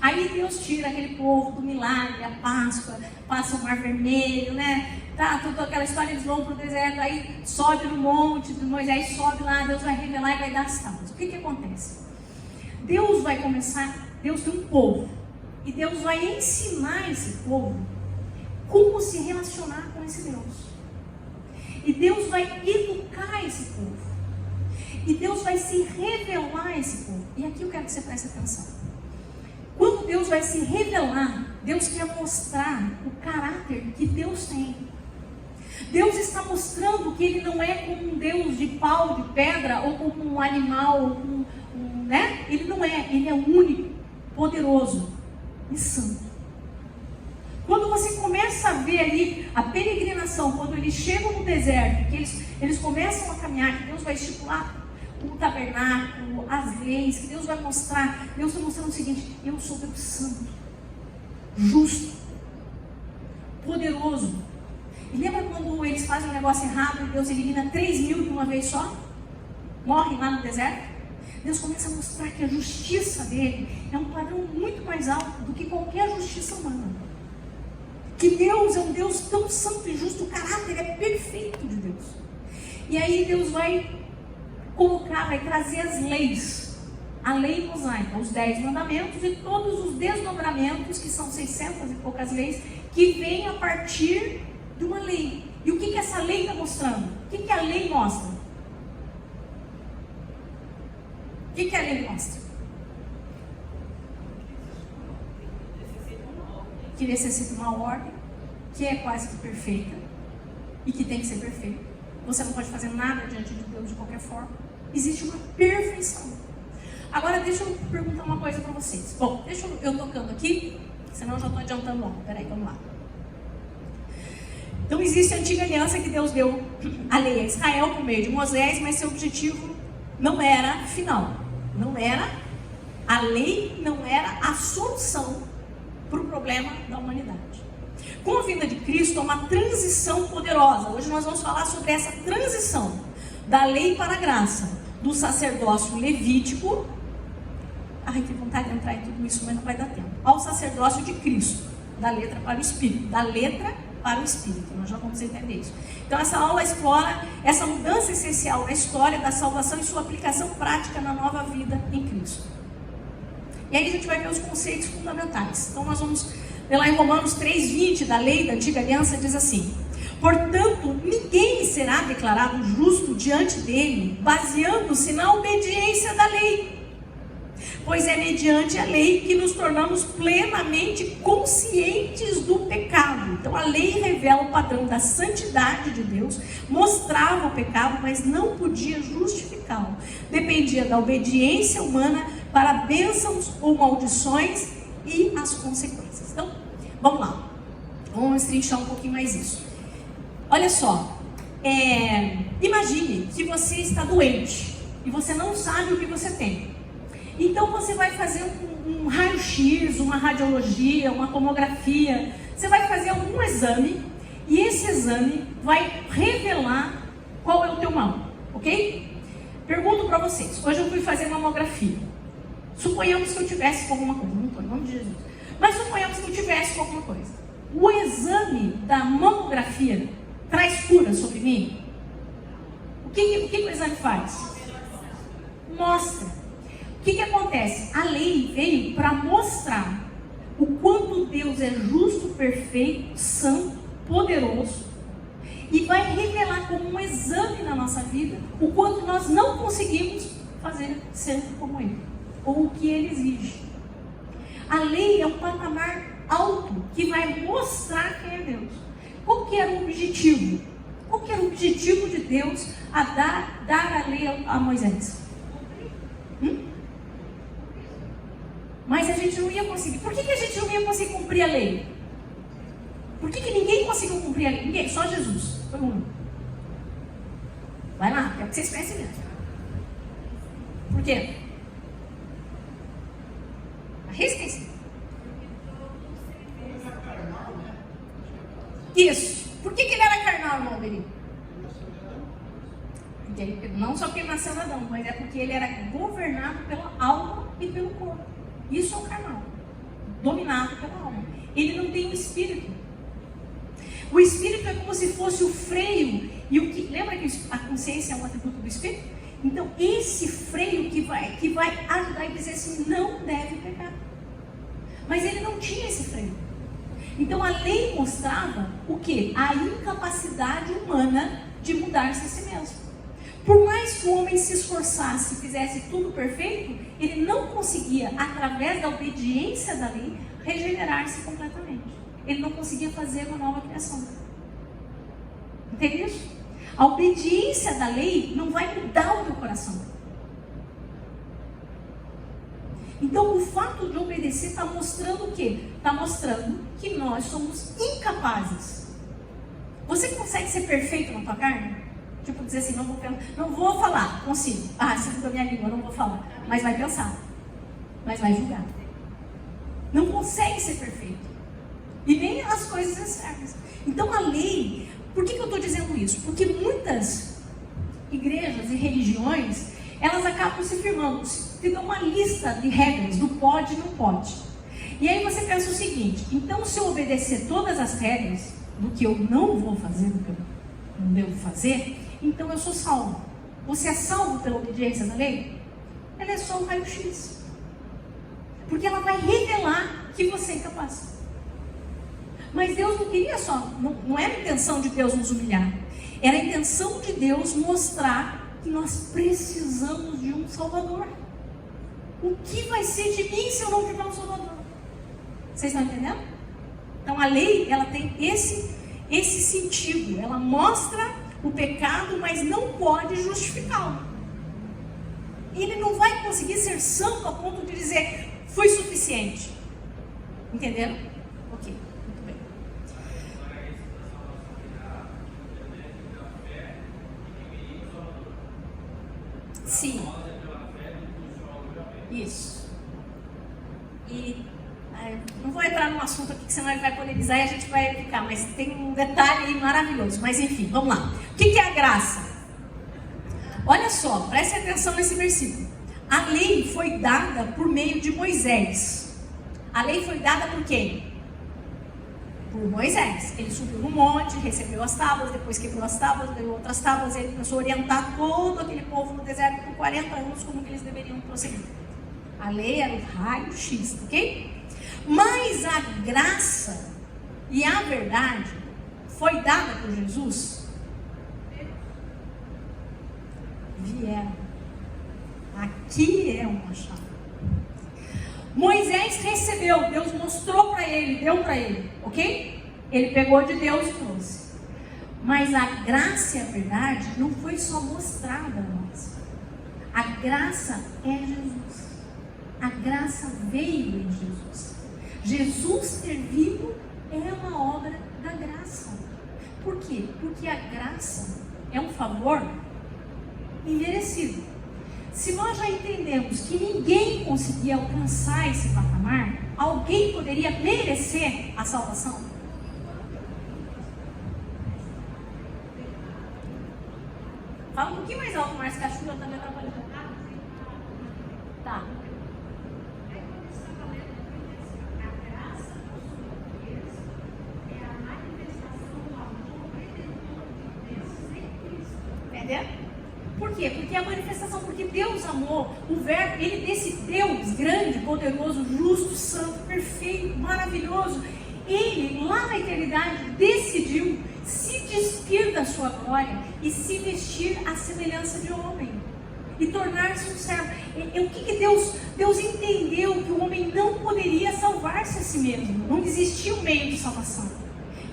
Aí Deus tira aquele povo do milagre, a Páscoa, passa o Mar Vermelho, né? Tá, toda aquela história, eles vão para o deserto, aí sobe no monte, Moisés sobe lá, Deus vai revelar e vai dar as tábuas. O que acontece? Deus vai começar, Deus tem um povo, e Deus vai ensinar esse povo como se relacionar com esse Deus. E Deus vai educar esse povo. E Deus vai se revelar a esse povo. E aqui eu quero que você preste atenção. Quando Deus vai se revelar, Deus quer mostrar o caráter que Deus tem. Deus está mostrando que Ele não é como um Deus de pau, de pedra, ou como um animal, ou né? Ele não é, Ele é único, poderoso e santo. Quando você começa a ver ali a peregrinação, quando eles chegam no deserto, que eles começam a caminhar, que Deus vai estipular o tabernáculo, as leis, que Deus vai mostrar, Deus está mostrando o seguinte: eu sou Deus santo, justo, poderoso. E lembra quando eles fazem um negócio errado e Deus elimina 3.000 de uma vez só? Morrem lá no deserto? Deus começa a mostrar que a justiça dele é um padrão muito mais alto do que qualquer justiça humana. Que Deus é um Deus tão santo e justo, o caráter é perfeito de Deus. E aí Deus vai colocar, vai trazer as leis, a lei mosaica, os 10 mandamentos e todos os desdobramentos, que são 600 e poucas leis, que vêm a partir de uma lei. E o que essa lei está mostrando? O que a lei mostra? O que a lei mostra? Que necessita uma ordem, que é quase que perfeita, e que tem que ser perfeita. Você não pode fazer nada diante de Deus de qualquer forma. Existe uma perfeição. Agora deixa eu perguntar uma coisa para vocês. Bom, deixa eu tocando aqui, senão eu já estou adiantando logo. Peraí, vamos lá. Então existe a antiga aliança que Deus deu a lei a Israel por meio de Moisés, mas seu objetivo não era final. Não era, a lei não era a solução para o problema da humanidade. Com a vinda de Cristo, há uma transição poderosa. Hoje nós vamos falar sobre essa transição da lei para a graça, do sacerdócio levítico. Ai, que vontade de entrar em tudo isso, mas não vai dar tempo. Ao sacerdócio de Cristo, da letra para o Espírito. Da letra para o Espírito. Nós já vamos entender isso. Então, essa aula explora essa mudança essencial na história da salvação e sua aplicação prática na nova vida em Cristo. E aí a gente vai ver os conceitos fundamentais. Então, nós vamos ver lá em Romanos 3:20, da lei da antiga aliança, diz assim: portanto, ninguém será declarado justo diante dele, baseando-se na obediência da lei. Pois é mediante a lei que nos tornamos plenamente conscientes do pecado. Então a lei revela o padrão da santidade de Deus, mostrava o pecado, mas não podia justificá-lo. Dependia da obediência humana para bênçãos ou maldições e as consequências. Então, vamos lá. Vamos destrinchar um pouquinho mais isso. Olha só, imagine que você está doente e você não sabe o que você tem. Então você vai fazer um raio-x, uma radiologia, uma tomografia. Você vai fazer algum exame e esse exame vai revelar qual é o teu mal, ok? Pergunto para vocês. Hoje eu fui fazer mamografia. Suponhamos que eu tivesse com alguma coisa. Não estou, em nome de Jesus. Mas suponhamos que eu tivesse com alguma coisa. O exame da mamografia traz cura sobre mim? O que o exame faz? Mostra. O que acontece? A lei veio para mostrar o quanto Deus é justo, perfeito, santo, poderoso, e vai revelar como um exame na nossa vida o quanto nós não conseguimos fazer sempre como Ele, ou o que Ele exige. A lei é um patamar alto que vai mostrar quem é Deus. Qual que era o objetivo? Qual que era o objetivo de Deus a dar a lei a Moisés? Mas a gente não ia conseguir. Por que a gente não ia conseguir cumprir a lei? Por que ninguém conseguiu cumprir a lei? Ninguém, só Jesus. Todo mundo. Vai lá, é o que vocês pensem mesmo. Por quê? Arrisquem-se. Isso. Por que ele era carnal, irmão dele? Não só porque ele nasceu Adão, mas é porque ele era governado pela alma e pelo corpo. Isso é o carnal, dominado pela alma. Ele não tem o espírito. O espírito é como se fosse o freio. E o que lembra que a consciência é um atributo do espírito? Então esse freio que vai ajudar e dizer assim, não deve pecar. Mas ele não tinha esse freio. Então a lei mostrava o quê? A incapacidade humana de mudar-se a si mesmo. Por mais que o homem se esforçasse e fizesse tudo perfeito, ele não conseguia, através da obediência da lei, regenerar-se completamente. Ele não conseguia fazer uma nova criação. Entende isso? A obediência da lei não vai mudar o teu coração. Então o fato de obedecer está mostrando o quê? Está mostrando que nós somos incapazes. Você consegue ser perfeito na tua carne? Tipo, dizer assim, não vou falar, consigo. Sinto da minha língua, não vou falar. Mas vai pensar. Mas vai julgar. Não consegue ser perfeito. E nem as coisas externas. Então a lei, por que eu estou dizendo isso? Porque muitas igrejas e religiões, elas acabam se firmando, te dão uma lista de regras, do pode e não pode. E aí você pensa o seguinte, então se eu obedecer todas as regras, do que eu não vou fazer, do que eu não devo fazer, então eu sou salvo. Você é salvo pela obediência da lei? Ela é só um raio-x. Porque ela vai revelar que você é incapaz. Mas Deus não queria só, não era a intenção de Deus nos humilhar. Era a intenção de Deus mostrar que nós precisamos de um Salvador. O que vai ser de mim se eu não tiver um Salvador? Vocês estão entendendo? Então a lei, ela tem esse sentido. Ela mostra o pecado, mas não pode justificá-lo. Ele não vai conseguir ser santo a ponto de dizer, foi suficiente. Entenderam? Ok, muito bem. Sim. Isso. E não vou entrar num assunto aqui que senão ele vai polemizar e a gente vai ficar, mas tem um detalhe aí maravilhoso. Mas enfim, vamos lá. O que é a graça? Olha só, preste atenção nesse versículo. A lei foi dada por meio de Moisés. A lei foi dada por quem? Por Moisés. Ele subiu no monte, recebeu as tábuas, depois quebrou as tábuas, deu outras tábuas, e ele começou a orientar todo aquele povo no deserto por 40 anos como que eles deveriam prosseguir. A lei era o raio-x, ok? Mas a graça e a verdade foi dada por Jesus. Vieram. Aqui é uma chave. Moisés recebeu, Deus mostrou para ele, deu para ele, ok? Ele pegou de Deus e trouxe. Mas a graça e a verdade não foi só mostrada a nós. A graça é Jesus. A graça veio em Jesus. Jesus ter vindo é uma obra da graça. Por quê? Porque a graça é um favor imerecido. Se nós já entendemos que ninguém conseguia alcançar esse patamar, alguém poderia merecer a salvação? Fala um pouquinho mais alto, Márcio, que a chuva está me atrapalhando. Tá. Entendeu? Por quê? Porque a manifestação, porque Deus amou, o verbo, ele desse Deus grande, poderoso, justo, santo, perfeito, maravilhoso, ele lá na eternidade decidiu se despir da sua glória e se vestir à semelhança de homem e tornar-se um servo. O que Deus entendeu que o homem não poderia salvar-se a si mesmo, não existia um meio de salvação.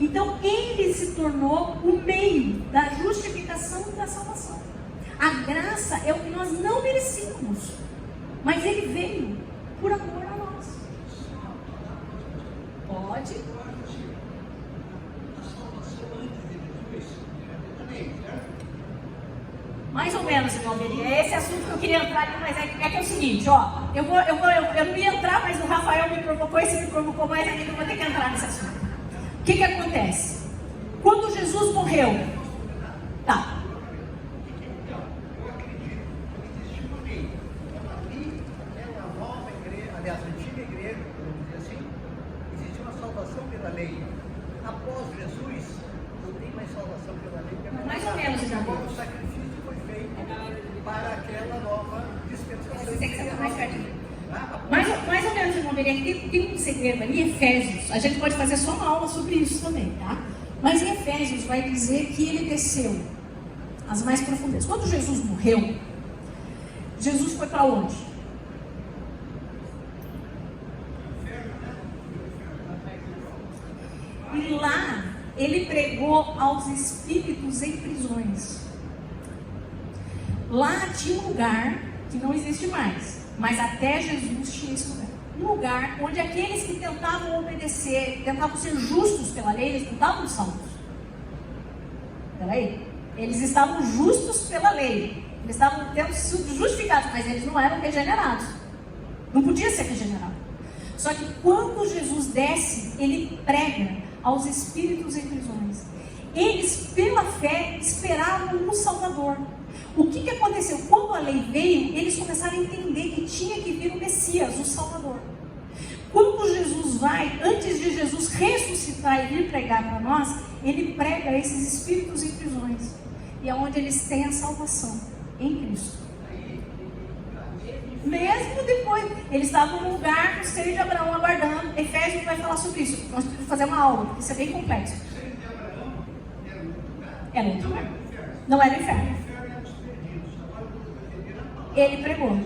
Então ele se tornou o meio da justificação e da salvação. A graça é o que nós não merecíamos, mas ele veio por amor a nós. Pode? Mais ou menos, irmão Beri. É esse assunto que eu queria entrar ali, mas é que é o seguinte, ó. Eu não ia entrar, mas o Rafael me provocou e se me provocou mais ainda, eu vou ter que entrar nesse assunto. O que acontece? Quando Jesus morreu, tá. Após Jesus, não tem mais salvação pela lei. Mais ou menos, irmão. O sacrifício foi feito para aquela nova dispensação. Você tem que saber mais pertinho. Mais ou menos, irmão Beri, tem um segredo ali, Efésios. A gente pode fazer só uma aula sobre isso também, tá? Mas em Efésios vai dizer que ele desceu às mais profundezas. Quando Jesus morreu, Jesus foi para onde? E lá ele pregou aos espíritos em prisões. Lá tinha um lugar que não existe mais, mas até Jesus tinha esse lugar. Um lugar onde aqueles que tentavam obedecer, tentavam ser justos pela lei, eles não estavam salvos. Peraí, eles estavam justos pela lei, eles estavam tendo sido justificados, mas eles não eram regenerados. Não podia ser regenerado. Só que quando Jesus desce, ele prega aos espíritos em prisões. Eles, pela fé, esperavam um Salvador. O que aconteceu? Quando a lei veio, eles começaram a entender que tinha que vir o Messias, o Salvador. Quando Jesus vai, antes de Jesus ressuscitar e vir pregar para nós, ele prega a esses espíritos em prisões. E é onde eles têm a salvação, em Cristo. Mesmo depois, eles estavam num lugar no seio de Abraão aguardando. Efésios vai falar sobre isso. Nós precisamos fazer uma aula, porque isso é bem complexo. Era outro lugar. Não era o inferno. Ele pregou.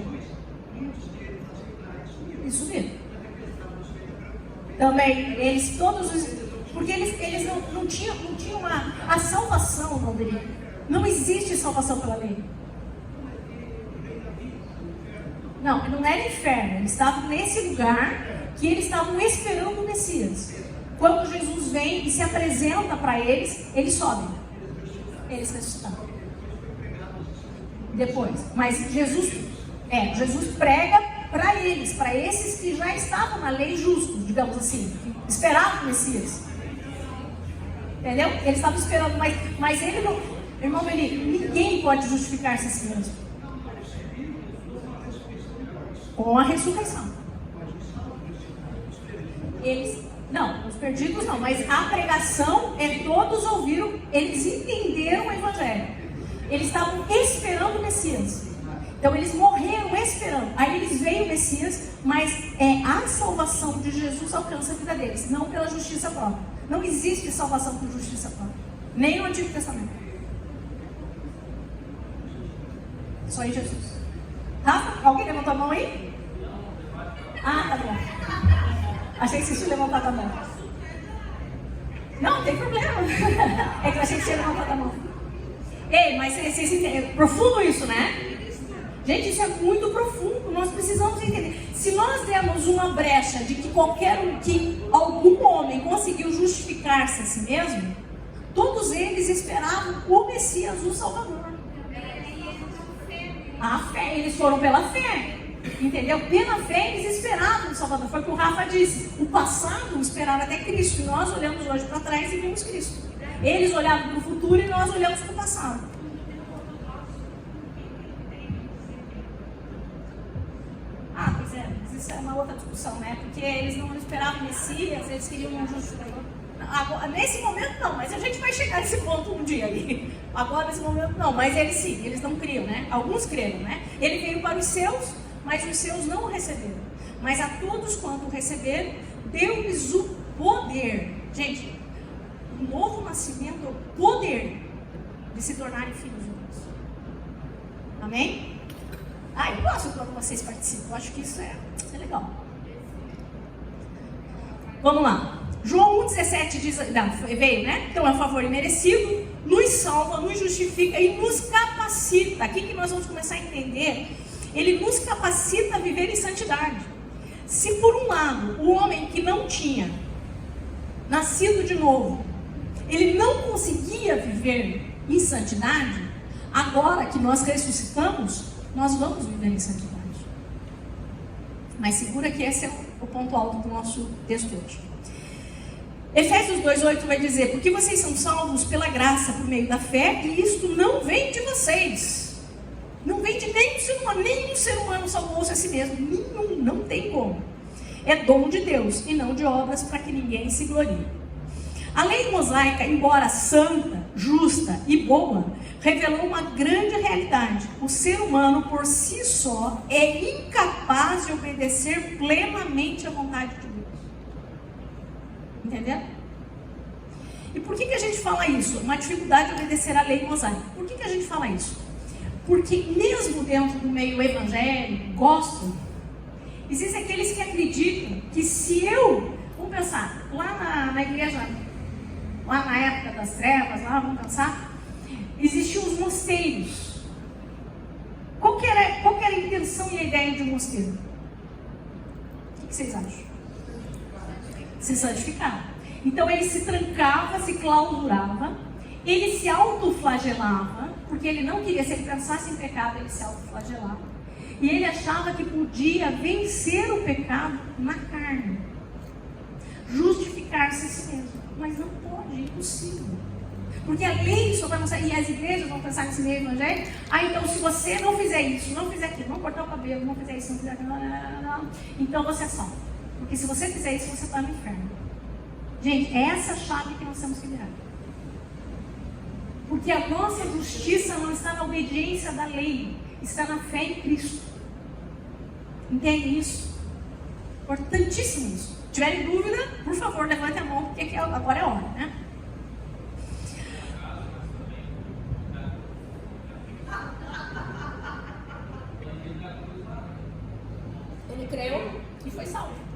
Isso mesmo. Também, eles todos os. Porque eles não tinham a salvação, não deveria. Não existe salvação pela lei. Não era inferno, eles estavam nesse lugar que eles estavam esperando o Messias. Quando Jesus vem e se apresenta para eles, eles sobem. Eles ressuscitam. Depois, mas Jesus prega para eles, para esses que já estavam na lei justo, digamos assim, que esperavam o Messias. Entendeu? Eles estavam esperando, mas ele não. Irmão Beni, ninguém pode justificar-se a si mesmo. Com a ressurreição. Eles, não, os perdidos não, mas a pregação todos ouviram, eles entenderam o Evangelho. Eles estavam esperando o Messias. Então eles morreram esperando. Aí eles veem o Messias, mas a salvação de Jesus alcança a vida deles, não pela justiça própria. Não existe salvação por justiça própria, nem no Antigo Testamento. Só em Jesus. Tá? Alguém levantou a mão aí? Ah, tá bom. Achei que vocês tinham levantado a mão. Não, não tem problema. É que eu achei que tinha levantado a mão. Ei, mas vocês entendem? É profundo isso, né? Gente, isso é muito profundo. Nós precisamos entender. Se nós demos uma brecha de que algum homem conseguiu justificar-se a si mesmo, todos eles esperavam o Messias, o Salvador. A fé, eles foram pela fé. Entendeu? Pela fé eles esperavam o Salvador. Foi o que o Rafa disse. O passado esperaram até Cristo. E nós olhamos hoje para trás e vimos Cristo. Eles olhavam para o futuro e nós olhamos para o passado. Ah, pois é. Mas isso é uma outra discussão, né? Porque eles não esperavam o Messias, eles queriam um justificador. Agora, nesse momento não, mas a gente vai chegar nesse ponto um dia aí. Agora, nesse momento não, mas eles sim, eles não criam, né? Alguns creram, né? Ele veio para os seus, mas os seus não o receberam. Mas a todos quanto o receberam, deu-lhes o poder. Gente, o novo nascimento é o poder de se tornarem filhos de Deus. Amém? Ah, eu gosto quando vocês participam. Eu acho que isso é legal. Vamos lá. João 1,17 diz, veio, né? Então é um favor imerecido, nos salva, nos justifica e nos capacita. Aqui que nós vamos começar a entender. Ele nos capacita a viver em santidade. Se por um lado, o homem que não tinha nascido de novo, ele não conseguia viver em santidade, agora que nós ressuscitamos, nós vamos viver em santidade. Mas segura que esse é o ponto alto do nosso texto hoje. Efésios 2,8 vai dizer, porque vocês são salvos pela graça por meio da fé, e isto não vem de vocês. Não vem de nenhum ser humano salvou-se a si mesmo. Nenhum, não tem como. É dom de Deus e não de obras para que ninguém se glorie. A lei mosaica, embora santa, justa e boa, revelou uma grande realidade. O ser humano por si só é incapaz de obedecer plenamente à vontade de Deus. Entendeu? E por que a gente fala isso? Uma dificuldade de obedecer à lei mosaica. Por que a gente fala isso? Porque mesmo dentro do meio evangélico, gospel, existem aqueles que acreditam que se eu, vamos pensar, lá na igreja, lá na época das trevas, lá, vamos pensar, existiam os mosteiros. Qual que era a intenção e a ideia de um mosteiro? O que vocês acham? Se santificar. Então ele se trancava, se clausurava, ele se autoflagelava, porque ele não queria, se ele pensasse em pecado, ele se autoflagelava. E ele achava que podia vencer o pecado na carne, justificar-se a si mesmo. Mas não pode, é impossível. Porque a lei só vai mostrar, e as igrejas vão pensar nesse meio evangélico, então se você não fizer isso, não fizer aquilo, não cortar o cabelo, não fizer isso, não fizer aquilo, então você é salvo. Porque se você fizer isso, você está no inferno. Gente, é essa chave que nós temos que virar. Porque a nossa justiça não está na obediência da lei, está na fé em Cristo. Entende isso? Importantíssimo isso. Se tiverem dúvida, por favor, levante a mão, porque aqui agora é a hora, né? Ele creu e foi salvo.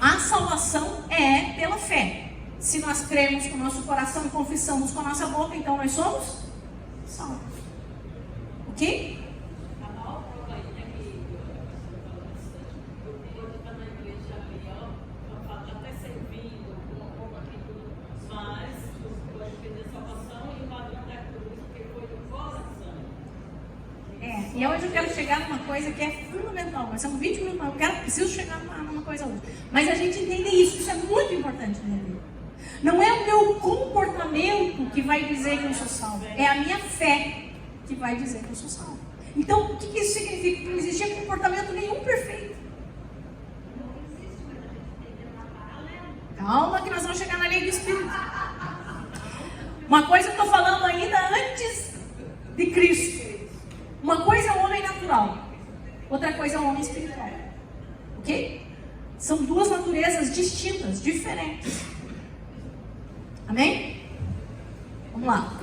A salvação é pela fé. Se nós cremos com o nosso coração e confessamos com a nossa boca, então nós somos salvos. Ok? E hoje eu quero chegar numa coisa que é fundamental não, nós somos 20 minutos, mas preciso chegar numa coisa hoje. Mas a gente entende isso é muito importante entender. Não é o meu comportamento que vai dizer que eu sou salvo, é a minha fé que vai dizer que eu sou salvo. Então, o que isso significa? Que não existia comportamento nenhum perfeito. Calma que nós vamos chegar na lei do Espírito. Uma coisa eu estou falando ainda antes de Cristo. Uma coisa é o homem natural, outra coisa é o homem espiritual. Ok? São duas naturezas distintas, diferentes. Amém? Vamos lá.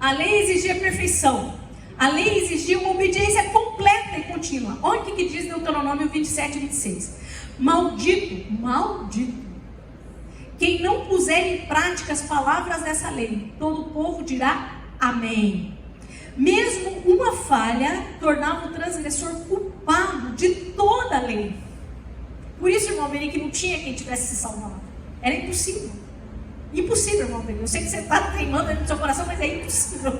A lei exigia perfeição. A lei exigia uma obediência completa e contínua. Olha o que diz Deuteronômio 27 e 26. Maldito, quem não puser em prática as palavras dessa lei, todo o povo dirá amém. Mesmo uma falha tornava o transgressor culpado de toda a lei. Por isso, irmão Beni, que não tinha quem tivesse se salvado. Era impossível. Impossível, irmão Beni. Eu sei que você está teimando no seu coração, mas é impossível.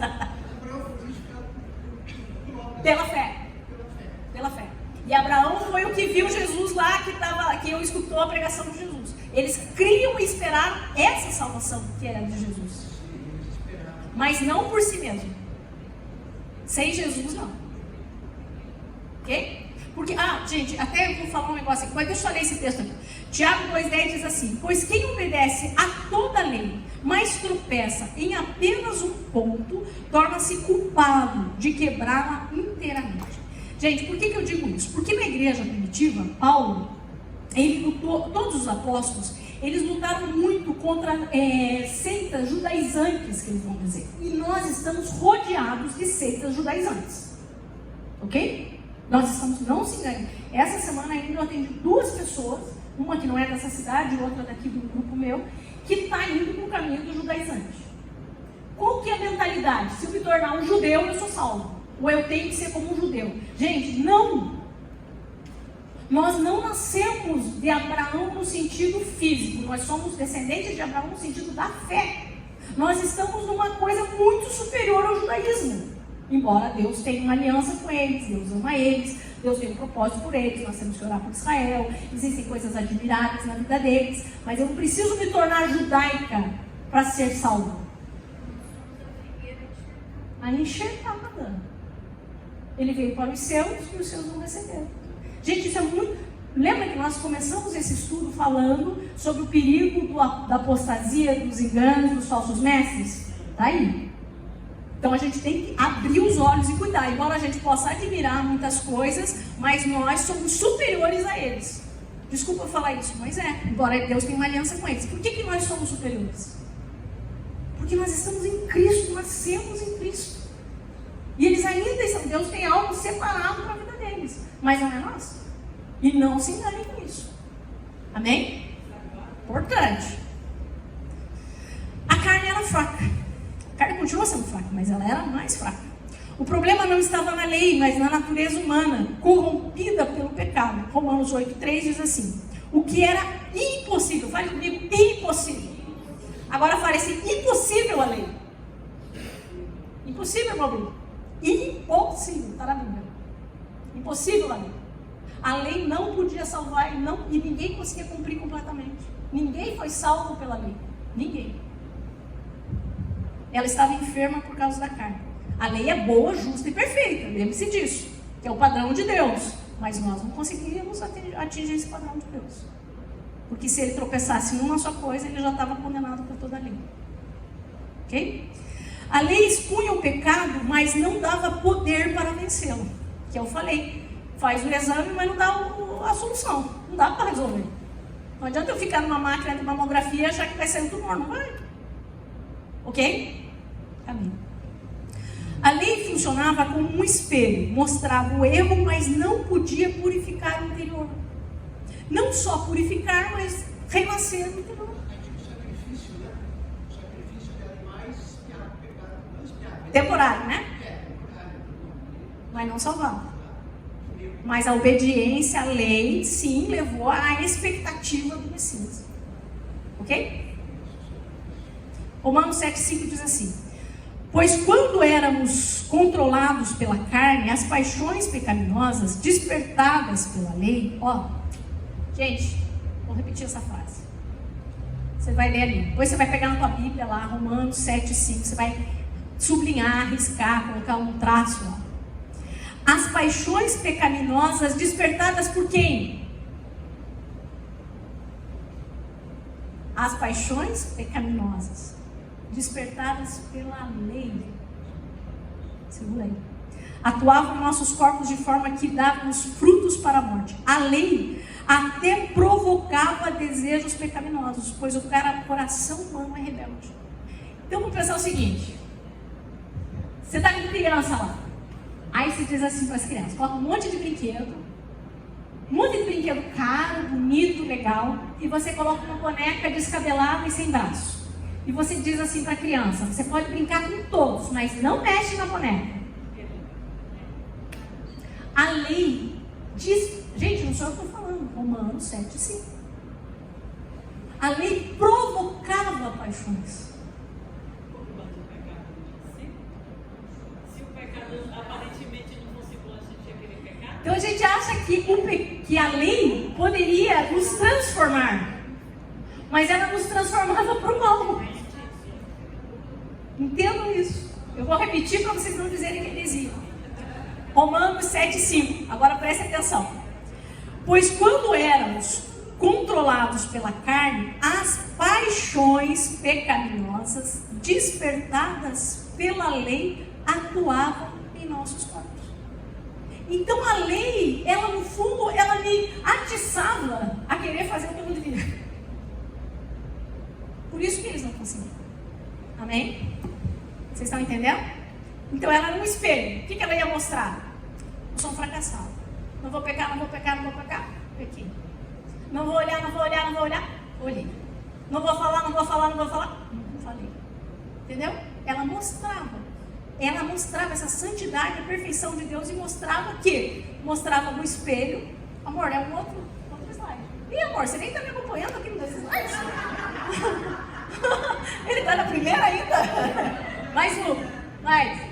Pela fé. Pela fé. E Abraão foi o que viu Jesus lá, que eu escutou a pregação de Jesus. Eles criam e esperaram essa salvação que era de Jesus. Mas não por si mesmo. Sem Jesus, não. Ok? Porque, gente, até eu vou falar um negócio aqui, mas deixa eu ler esse texto aqui. Tiago 2,10 diz assim: pois quem obedece a toda a lei, mas tropeça em apenas um ponto, torna-se culpado de quebrá-la inteiramente. Gente, por que eu digo isso? Porque na igreja primitiva, Paulo, ele lutou, todos os apóstolos, eles lutaram muito contra seitas judaizantes, que eles vão dizer. E nós estamos rodeados de seitas judaizantes. Ok? Nós estamos, não se engane. Essa semana ainda eu atendi 2 pessoas, uma que não é dessa cidade, outra daqui do grupo meu, que está indo para o caminho do judaizante. Qual que é a mentalidade? Se eu me tornar um judeu, eu sou salvo. Ou eu tenho que ser como um judeu. Gente, não. Nós não nascemos de Abraão no sentido físico. Nós somos descendentes de Abraão no sentido da fé. Nós estamos numa coisa muito superior ao judaísmo. Embora Deus tenha uma aliança com eles, Deus ama eles, Deus tem um propósito por eles, nós temos que orar por Israel, existem coisas admiráveis na vida deles, mas eu não preciso me tornar judaica para ser salvo. A enxertada. Ele veio para os seus e os seus não receberam. Gente, isso é muito... Lembra que nós começamos esse estudo falando sobre o perigo da apostasia, dos enganos, dos falsos mestres? Está aí. Então a gente tem que abrir os olhos e cuidar. Embora a gente possa admirar muitas coisas, mas nós somos superiores a eles. Desculpa falar isso, mas embora Deus tenha uma aliança com eles. Por que nós somos superiores? Porque nós estamos em Cristo, nascemos em Cristo. E eles ainda estão, Deus tem algo separado para a vida deles, mas não é nosso. E não se enganem com isso. Amém? Importante. A carne era fraca. A carne continua sendo fraca, mas ela era mais fraca. O problema não estava na lei, mas na natureza humana, corrompida pelo pecado. Romanos 8,3 diz assim: o que era impossível, fale comigo, impossível. Agora fale assim: impossível a lei. Impossível, meu amigo. Impossível, está na Bíblia. Impossível a lei. A lei não podia salvar e ninguém conseguia cumprir completamente. Ninguém foi salvo pela lei. Ninguém. Ela estava enferma por causa da carne. A lei é boa, justa e perfeita. Lembre-se disso. Que é o padrão de Deus. Mas nós não conseguiríamos atingir esse padrão de Deus. Porque se ele tropeçasse em uma só coisa, ele já estava condenado por toda a lei. Ok? A lei expunha o pecado, mas não dava poder para vencê-lo. Que eu falei, faz o exame, mas não dá a solução. Não dá para resolver. Não adianta eu ficar numa máquina de mamografia e achar que vai sair um tumor, não vai. Ok? Amém. A lei funcionava como um espelho, mostrava o erro, mas não podia purificar o interior. Não só purificar, mas renascer no interior. Temporário, né? Mas não salvava. Mas a obediência à lei, sim, levou à expectativa do Messias. Ok? Romanos 7,5 diz assim: Pois quando éramos controlados pela carne, as paixões pecaminosas despertadas pela lei, gente, vou repetir essa frase. Você vai ler ali, depois você vai pegar na tua Bíblia lá, Romanos 7:5, você vai sublinhar, riscar, colocar um traço lá. As paixões pecaminosas despertadas por quem? As paixões pecaminosas despertadas pela lei. Segura aí. Atuavam em nossos corpos de forma que dávamos frutos para a morte. A lei até provocava desejos pecaminosos, pois o coração humano é rebelde. Então vamos pensar o seguinte: você está com criança lá, aí você diz assim para as crianças, coloca um monte de brinquedo caro, bonito, legal, e você coloca uma boneca descabelada e sem braço. E você diz assim para a criança, você pode brincar com todos, mas não mexe na boneca. A lei diz, gente, não sou eu que estou falando, Romanos 7:5. A lei provocava paixões. Se o pecado aparentemente não fosse bom, a gente ia querer pecar. Então a gente acha que a lei poderia nos transformar, mas ela nos transformava para o mal. Entendam isso. Eu vou repetir para vocês não dizerem que heresia. Romanos 7:5. Agora preste atenção. Pois quando éramos controlados pela carne, as paixões pecaminosas despertadas pela lei atuavam em nossos corpos. Então a lei, ela no fundo, ela me atiçava a querer fazer o que eu não devia. Por isso que eles não conseguiam. Amém? Vocês estão entendendo? Então ela era um espelho. O que ela ia mostrar? Eu sou um fracassado. Não vou pecar. Pequei. Não vou olhar. Olhei. Não vou falar. Não falei. Entendeu? Ela mostrava essa santidade, a perfeição de Deus, e mostrava no espelho. Amor, é um outro slide. Ih, amor, você nem está me acompanhando aqui nos slides? Ele está na primeira ainda? Mais um. Mais.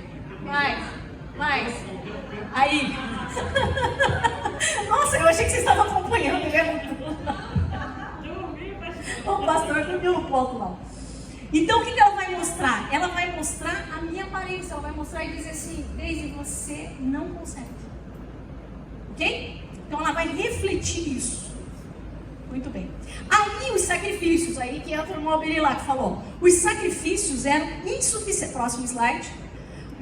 Aí. Nossa, eu achei que vocês estavam acompanhando, né? O pastor dormiu um pouco lá. Então o que ela vai mostrar? Ela vai mostrar a minha aparência. Ela vai mostrar e dizer assim: Deise, você não consegue. Ok? Então ela vai refletir isso. Muito bem. Aí os sacrifícios, aí que entra o Mobili lá que falou. Os sacrifícios eram insuficientes. Próximo slide.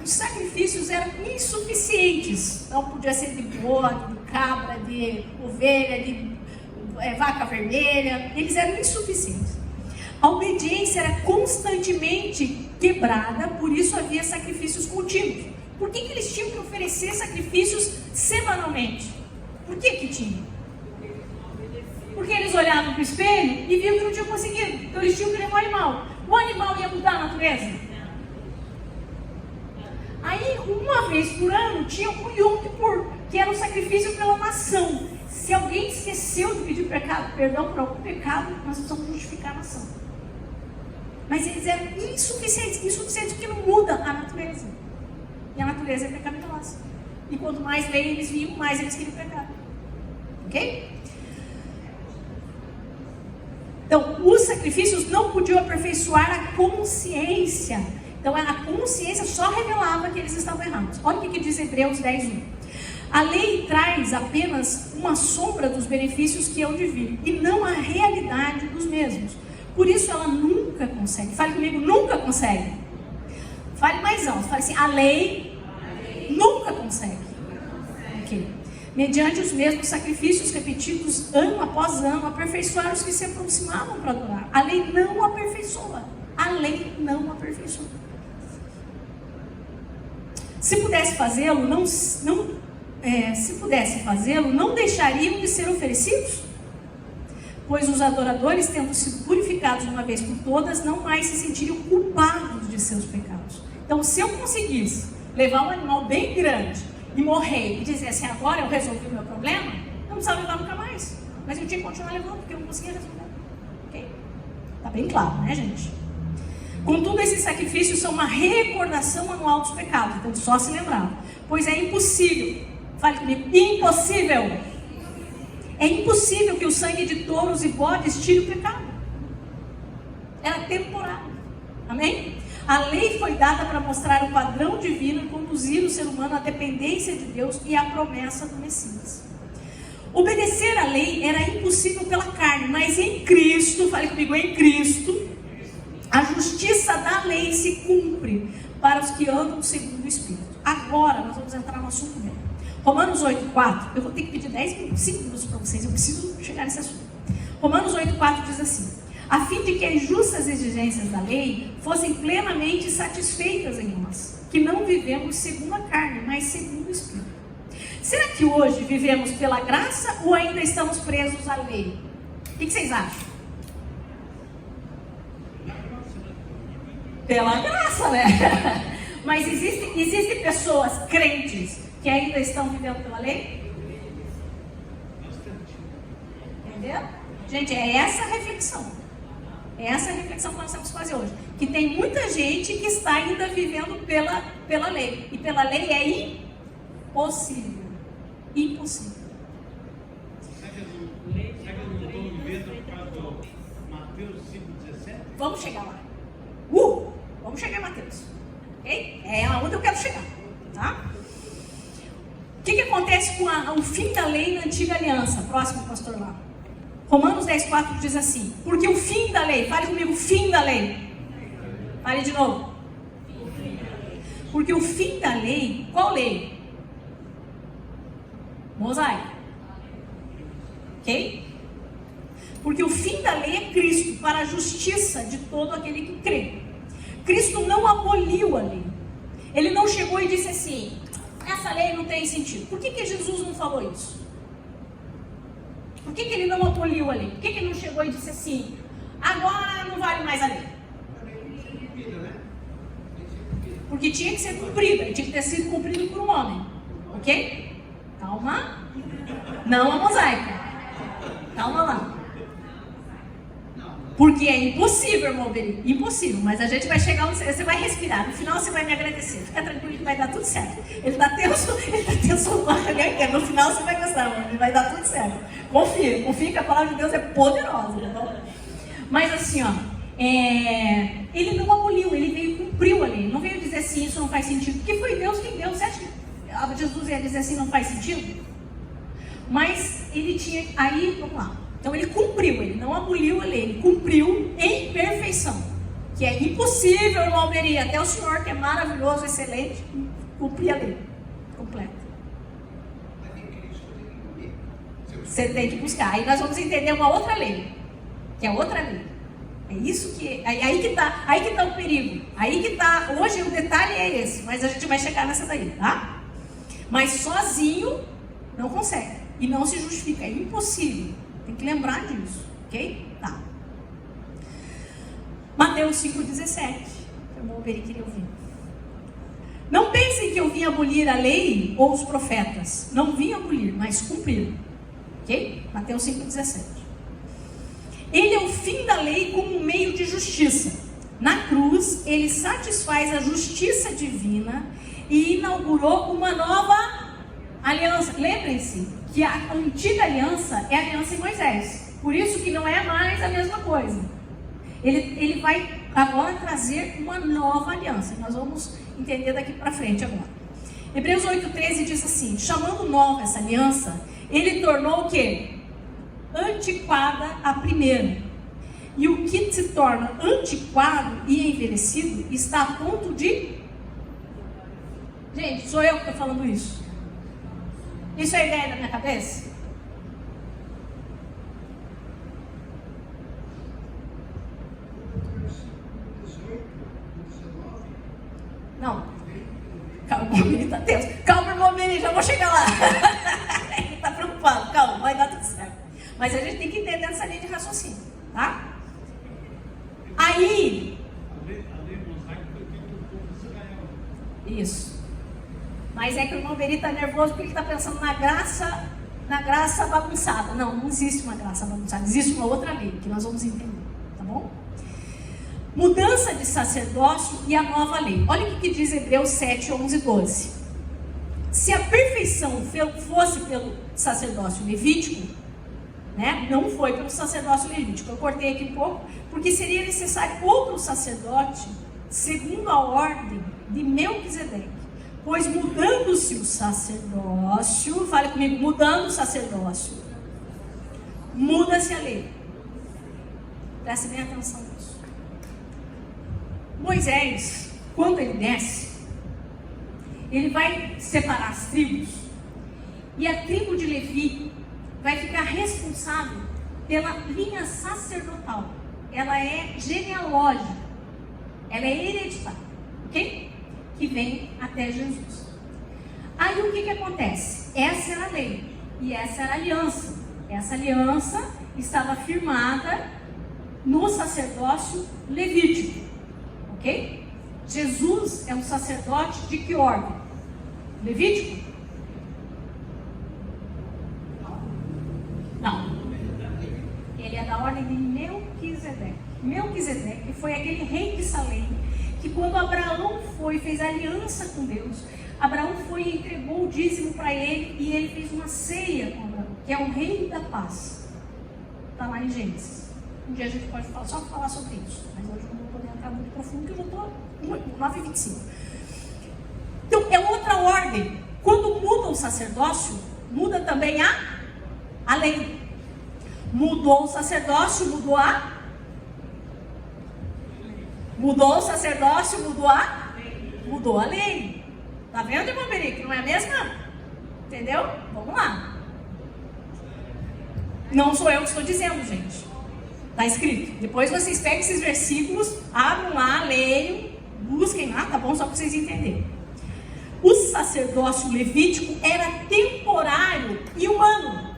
Os sacrifícios eram insuficientes. Então podia ser de bode, de cabra, de ovelha, de vaca vermelha. Eles eram insuficientes. A obediência era constantemente quebrada, por isso havia sacrifícios contínuos. Por que eles tinham que oferecer sacrifícios semanalmente? Por que tinham? Porque eles olhavam para o espelho e viam que não tinham conseguido. Então eles tinham que levar o animal. O animal ia mudar a natureza? Aí, uma vez por ano, tinha o Yom Kippur, que era um sacrifício pela nação. Se alguém esqueceu de pedir perdão por algum pecado, nós precisamos justificar a nação. Mas eles eram insuficientes porque não muda a natureza. E a natureza é pecaminosa. E quanto mais lei eles viam, mais eles queriam pecar. Ok? Então, os sacrifícios não podiam aperfeiçoar a consciência. Então, a consciência só revelava que eles estavam errados. Olha o que diz Hebreus 10:1. A lei traz apenas uma sombra dos benefícios que hão de vir, e não a realidade dos mesmos. Por isso, ela nunca consegue. Fale comigo, nunca consegue. Fale mais alto. Fale assim, a lei nunca consegue. Ok. Mediante os mesmos sacrifícios repetidos ano após ano, aperfeiçoar os que se aproximavam para adorar. A lei não aperfeiçoa. A lei não aperfeiçoa. Se pudesse fazê-lo, não deixariam de ser oferecidos? Pois os adoradores, tendo sido purificados de uma vez por todas, não mais se sentiriam culpados de seus pecados. Então, se eu conseguisse levar um animal bem grande e morrer e dizer assim, agora eu resolvi o meu problema, não precisava levar nunca mais. Mas eu tinha que continuar levando, porque eu não conseguia resolver. Ok? Tá bem claro, né, gente? Contudo, esses sacrifícios são uma recordação anual dos pecados, então só se lembrar. Pois é impossível, fale comigo, impossível. É impossível que o sangue de touros e bodes tire o pecado. Era temporário. Amém? A lei foi dada para mostrar o padrão divino e conduzir o ser humano à dependência de Deus e à promessa do Messias. Obedecer à lei era impossível pela carne, mas em Cristo, fale comigo, em Cristo, a justiça da lei se cumpre para os que andam segundo o Espírito. Agora nós vamos entrar no assunto mesmo. Romanos 8,4, eu vou ter que pedir 5 minutos para vocês, eu preciso chegar nesse assunto. Romanos 8,4 diz assim: a fim de que as justas exigências da lei fossem plenamente satisfeitas em nós, que não vivemos segundo a carne, mas segundo o Espírito. Será que hoje vivemos pela graça ou ainda estamos presos à lei? O que vocês acham? Pela graça, né? Mas existem pessoas crentes que ainda estão vivendo pela lei? Entendeu? Gente, é essa a reflexão. É essa a reflexão que nós temos que fazer hoje. Que tem muita gente que está ainda vivendo pela lei. E pela lei é impossível. Impossível. Será que eu não estou vivendo por causa do Mateus 5,17? Vamos chegar lá. Vamos chegar em Mateus. Ok? É aonde eu quero chegar. Tá? O que acontece com o fim da lei na antiga aliança? Próximo, pastor lá. Romanos 10,4 diz assim: porque o fim da lei, fale comigo, o fim da lei. Fale de novo. Porque o fim da lei, qual lei? Mosaico. Ok? Porque o fim da lei é Cristo, para a justiça de todo aquele que crê. Cristo não aboliu a lei. Ele não chegou e disse assim: essa lei não tem sentido. Por que Jesus não falou isso? Por que ele não aboliu a lei? Por que ele não chegou e disse assim: agora não vale mais a lei? Porque tinha que ser cumprida, tinha que ter sido cumprido por um homem. Ok? Calma. Não a mosaica. Calma lá. Porque é impossível, irmão Beri. Impossível, mas a gente vai chegar onde você vai respirar. No final você vai me agradecer. Fica tranquilo que vai dar tudo certo. Ele está tenso no final você vai gostar, irmão. Vai dar tudo certo. Confia que a palavra de Deus é poderosa. Tá bom? Mas assim, ó, ele não aboliu, ele veio e cumpriu a lei. Não veio dizer assim, isso não faz sentido. Porque foi Deus quem deu. Você acha que Jesus ia dizer assim, não faz sentido? Mas ele tinha, aí, vamos lá. Então ele cumpriu, ele não aboliu a lei, ele cumpriu em perfeição. Que é impossível, irmão Alberi, até o senhor que é maravilhoso, excelente, cumprir a lei completa. Você tem que buscar. Aí nós vamos entender uma outra lei, que é outra lei. É isso que, aí que tá o perigo. Aí que tá, hoje o detalhe é esse, mas a gente vai chegar nessa daí, tá? Mas sozinho não consegue e não se justifica, é impossível. Tem que lembrar disso, ok? Tá. Mateus 5,17. O irmão Beri queria ouvir. Não pensem que eu vim abolir a lei ou os profetas. Não vim abolir, mas cumprir. Ok? Mateus 5,17. Ele é o fim da lei como um meio de justiça. Na cruz, ele satisfaz a justiça divina e inaugurou uma nova aliança. Lembrem-se que a antiga aliança é a aliança em Moisés. Por isso que não é mais a mesma coisa. Ele vai agora trazer uma nova aliança. Nós vamos entender daqui para frente agora. Hebreus 8,13 diz assim: chamando nova essa aliança, ele tornou o quê? Antiquada a primeira. E o que se torna antiquado e envelhecido está a ponto de... Gente, sou eu que estou falando isso. Isso é ideia da minha cabeça? Não. Calma, irmão, tá tenso. Calma, irmão, já vou chegar lá. Ele tá preocupado. Calma, vai dar tudo certo. Mas a gente tem que entender essa linha de raciocínio, tá? Aí... A lei mosaica foi feita por povo de Israel. Isso. Mas é que o irmão Beri está nervoso porque ele está pensando na graça bagunçada. Não existe uma graça bagunçada. Existe uma outra lei que nós vamos entender, tá bom? Mudança de sacerdócio e a nova lei. Olha o que diz Hebreus 7, 11 e 12. Se a perfeição fosse pelo sacerdócio levítico, né? Não foi pelo sacerdócio levítico. Eu cortei aqui um pouco, porque seria necessário outro sacerdote, segundo a ordem de Melquisedeque. Pois mudando-se o sacerdócio, fale comigo, mudando o sacerdócio, muda-se a lei. Preste bem atenção nisso. Moisés, quando ele desce, ele vai separar as tribos, e a tribo de Levi vai ficar responsável pela linha sacerdotal. Ela é genealógica, ela é hereditária, ok? Que vem até Jesus. Aí o que acontece? Essa era a lei, e essa era a aliança. Essa aliança estava firmada no sacerdócio levítico, ok? Jesus é um sacerdote de que ordem? Levítico? Não. Ele é da ordem de Melquisedeque. Melquisedeque foi aquele rei de Salém, que quando Abraão fez aliança com Deus, Abraão foi e entregou o dízimo para ele, e ele fez uma ceia com Abraão, que é o rei da paz. Está lá em Gênesis. Um dia a gente pode só falar sobre isso, mas hoje eu não vou poder entrar muito profundo, porque eu já estou 9h25. Então, é outra ordem. Quando muda o sacerdócio, muda também a lei. Mudou o sacerdócio, mudou o sacerdócio, mudou a lei. Tá vendo, irmão Berique? Não é a mesma? Entendeu? Vamos lá. Não sou eu que estou dizendo, gente. Está escrito. Depois vocês pegam esses versículos, abram lá, leiam, busquem lá, tá bom? Só para vocês entenderem. O sacerdócio levítico era temporário e humano.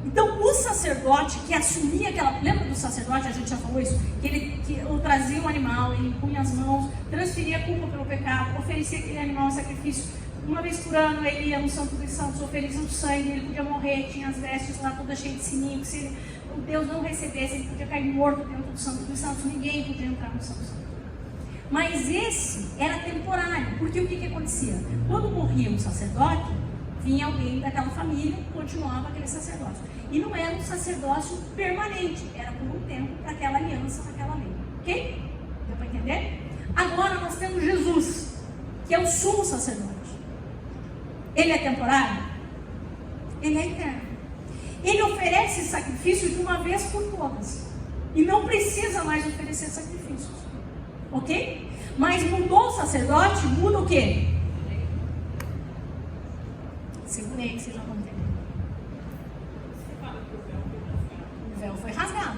Então, o sacerdote que assumia aquela... Lembra do sacerdote? A gente já falou isso? Que ele trazia um animal, ele punha as mãos, transferia a culpa pelo pecado, oferecia aquele animal em sacrifício. Uma vez por ano ele ia no Santo dos Santos, oferecia o sangue, ele podia morrer, tinha as vestes lá todas cheias de sininho. Se Deus não recebesse, ele podia cair morto dentro do Santo dos Santos, ninguém podia entrar no Santo dos Santos. Mas esse era temporário, porque o que acontecia? Quando morria um sacerdote, vinha alguém daquela família, continuava aquele sacerdócio. E não era um sacerdócio permanente, era por um tempo, para aquela aliança, para aquela lei. Ok? Deu para entender? Agora nós temos Jesus, que é o sumo sacerdote. Ele é temporário? Ele é eterno. Ele oferece sacrifício de uma vez por todas. E não precisa mais oferecer sacrifícios. Ok? Mas mudou o sacerdote, muda o quê? Segurei que vocês já vão entender. O véu foi rasgado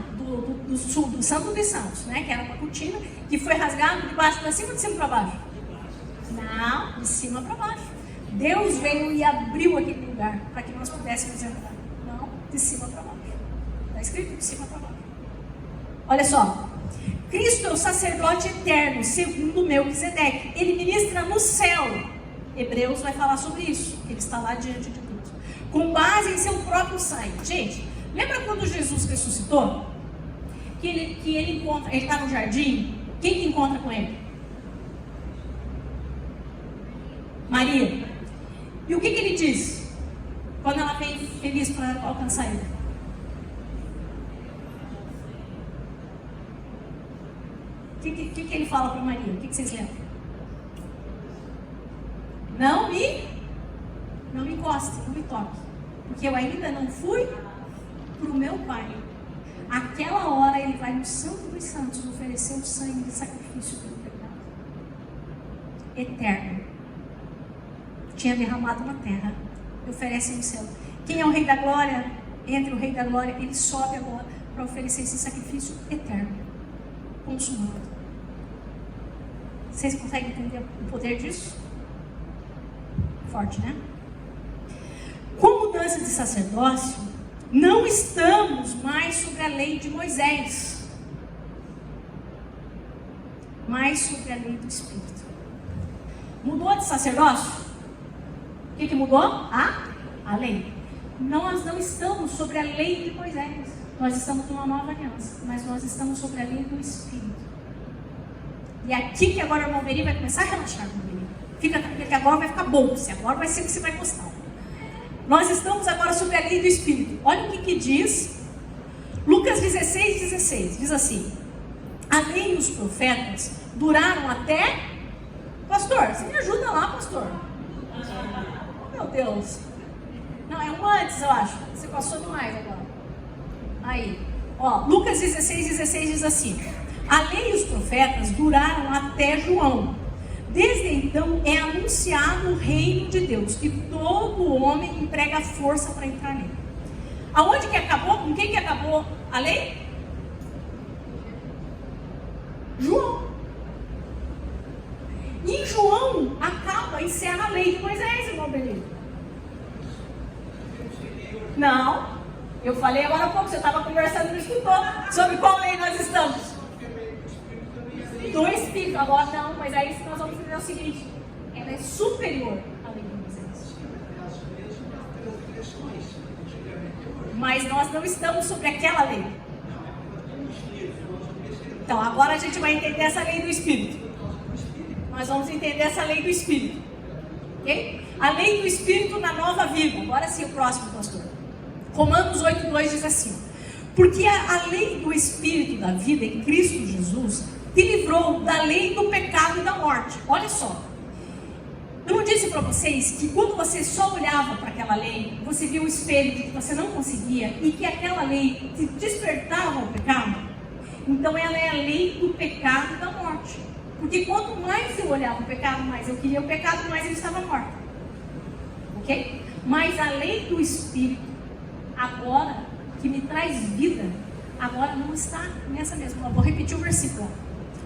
do Santo dos Santos, né? Que era uma cortina, que foi rasgado de baixo para cima ou de cima para baixo? Não, de cima para baixo. Deus veio e abriu aquele lugar para que nós pudéssemos entrar. Não, de cima para baixo. Está escrito de cima para baixo. Olha só. Cristo é o sacerdote eterno, segundo Melquisedeque. Ele ministra no céu. Hebreus vai falar sobre isso. Ele está lá diante de Deus. Com base em seu próprio sangue. Gente, lembra quando Jesus ressuscitou? Que ele encontra, ele está no jardim. Quem que encontra com ele? Maria. E o que ele diz? Quando ela vem feliz para alcançar ele. O que ele fala para Maria? O que vocês lembram? Não me encoste, não me toque. Porque eu ainda não fui para o meu Pai. Aquela hora ele vai no Santo dos Santos oferecer o sangue de sacrifício pelo pecado. Eterno. Tinha derramado na terra. Oferece no céu. Quem é o Rei da Glória? Entre o Rei da Glória, ele sobe agora para oferecer esse sacrifício eterno. Consumado. Vocês conseguem entender o poder disso? Forte, né? Com mudança de sacerdócio, não estamos mais sobre a lei de Moisés, mas sobre a lei do Espírito. Mudou de sacerdócio? O que mudou? A lei. Nós não estamos sobre a lei de Moisés. Nós estamos numa nova aliança, mas nós estamos sobre a lei do Espírito. E é aqui que agora o irmão Beri vai começar a relaxar, irmão Beri. Fica tranquilo que agora vai ficar bom, agora vai ser o que você vai gostar. Nós estamos agora sobre a lei do Espírito. Olha o que diz Lucas 16:16. Diz assim: a lei e os profetas duraram até... Pastor, você me ajuda lá, pastor? Oh, meu Deus. Não, é um antes, eu acho. Você passou demais agora. Aí, ó, Lucas 16:16 diz assim: a lei e os profetas duraram até João. Desde então é anunciado o reino de Deus, e todo homem emprega força para entrar nele. Aonde que acabou? Com quem que acabou a lei? João. E João acaba, encerra a lei de Moisés, irmão Benito. Não, eu falei agora há pouco, você estava conversando, não escutou, sobre qual lei nós estamos. Do Espírito. Agora não, mas aí nós vamos fazer o seguinte: ela é superior à lei de Moisés. Mas nós não estamos sobre aquela lei. Então agora a gente vai entender essa lei do Espírito. Nós vamos entender essa lei do Espírito. Ok? A lei do Espírito na nova vida. Agora sim o próximo, pastor. Romanos 8:2 diz assim: porque a lei do Espírito da vida em Cristo Jesus te livrou da lei do pecado e da morte. Olha só, eu não disse para vocês que quando você só olhava para aquela lei, você via o espelho de que você não conseguia e que aquela lei te despertava o pecado? Então ela é a lei do pecado e da morte. Porque quanto mais eu olhava o pecado, mais eu queria o pecado, mais ele estava morto. Ok? Mas a lei do Espírito, agora, que me traz vida, agora não está nessa mesma. Eu vou repetir o versículo.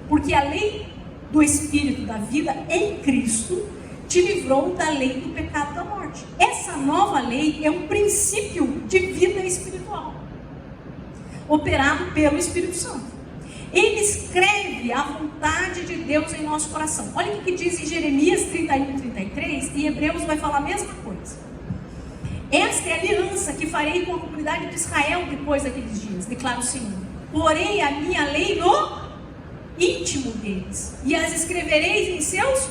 Porque a lei do Espírito da vida em Cristo te livrou da lei do pecado e da morte. Essa nova lei é um princípio de vida espiritual, operado pelo Espírito Santo. Ele escreve a vontade de Deus em nosso coração. Olha o que diz em Jeremias 31:33, e Hebreus vai falar a mesma coisa. Esta é a aliança que farei com a comunidade de Israel depois daqueles dias, declara o Senhor. Porei a minha lei no íntimo deles, e as escrevereis em seus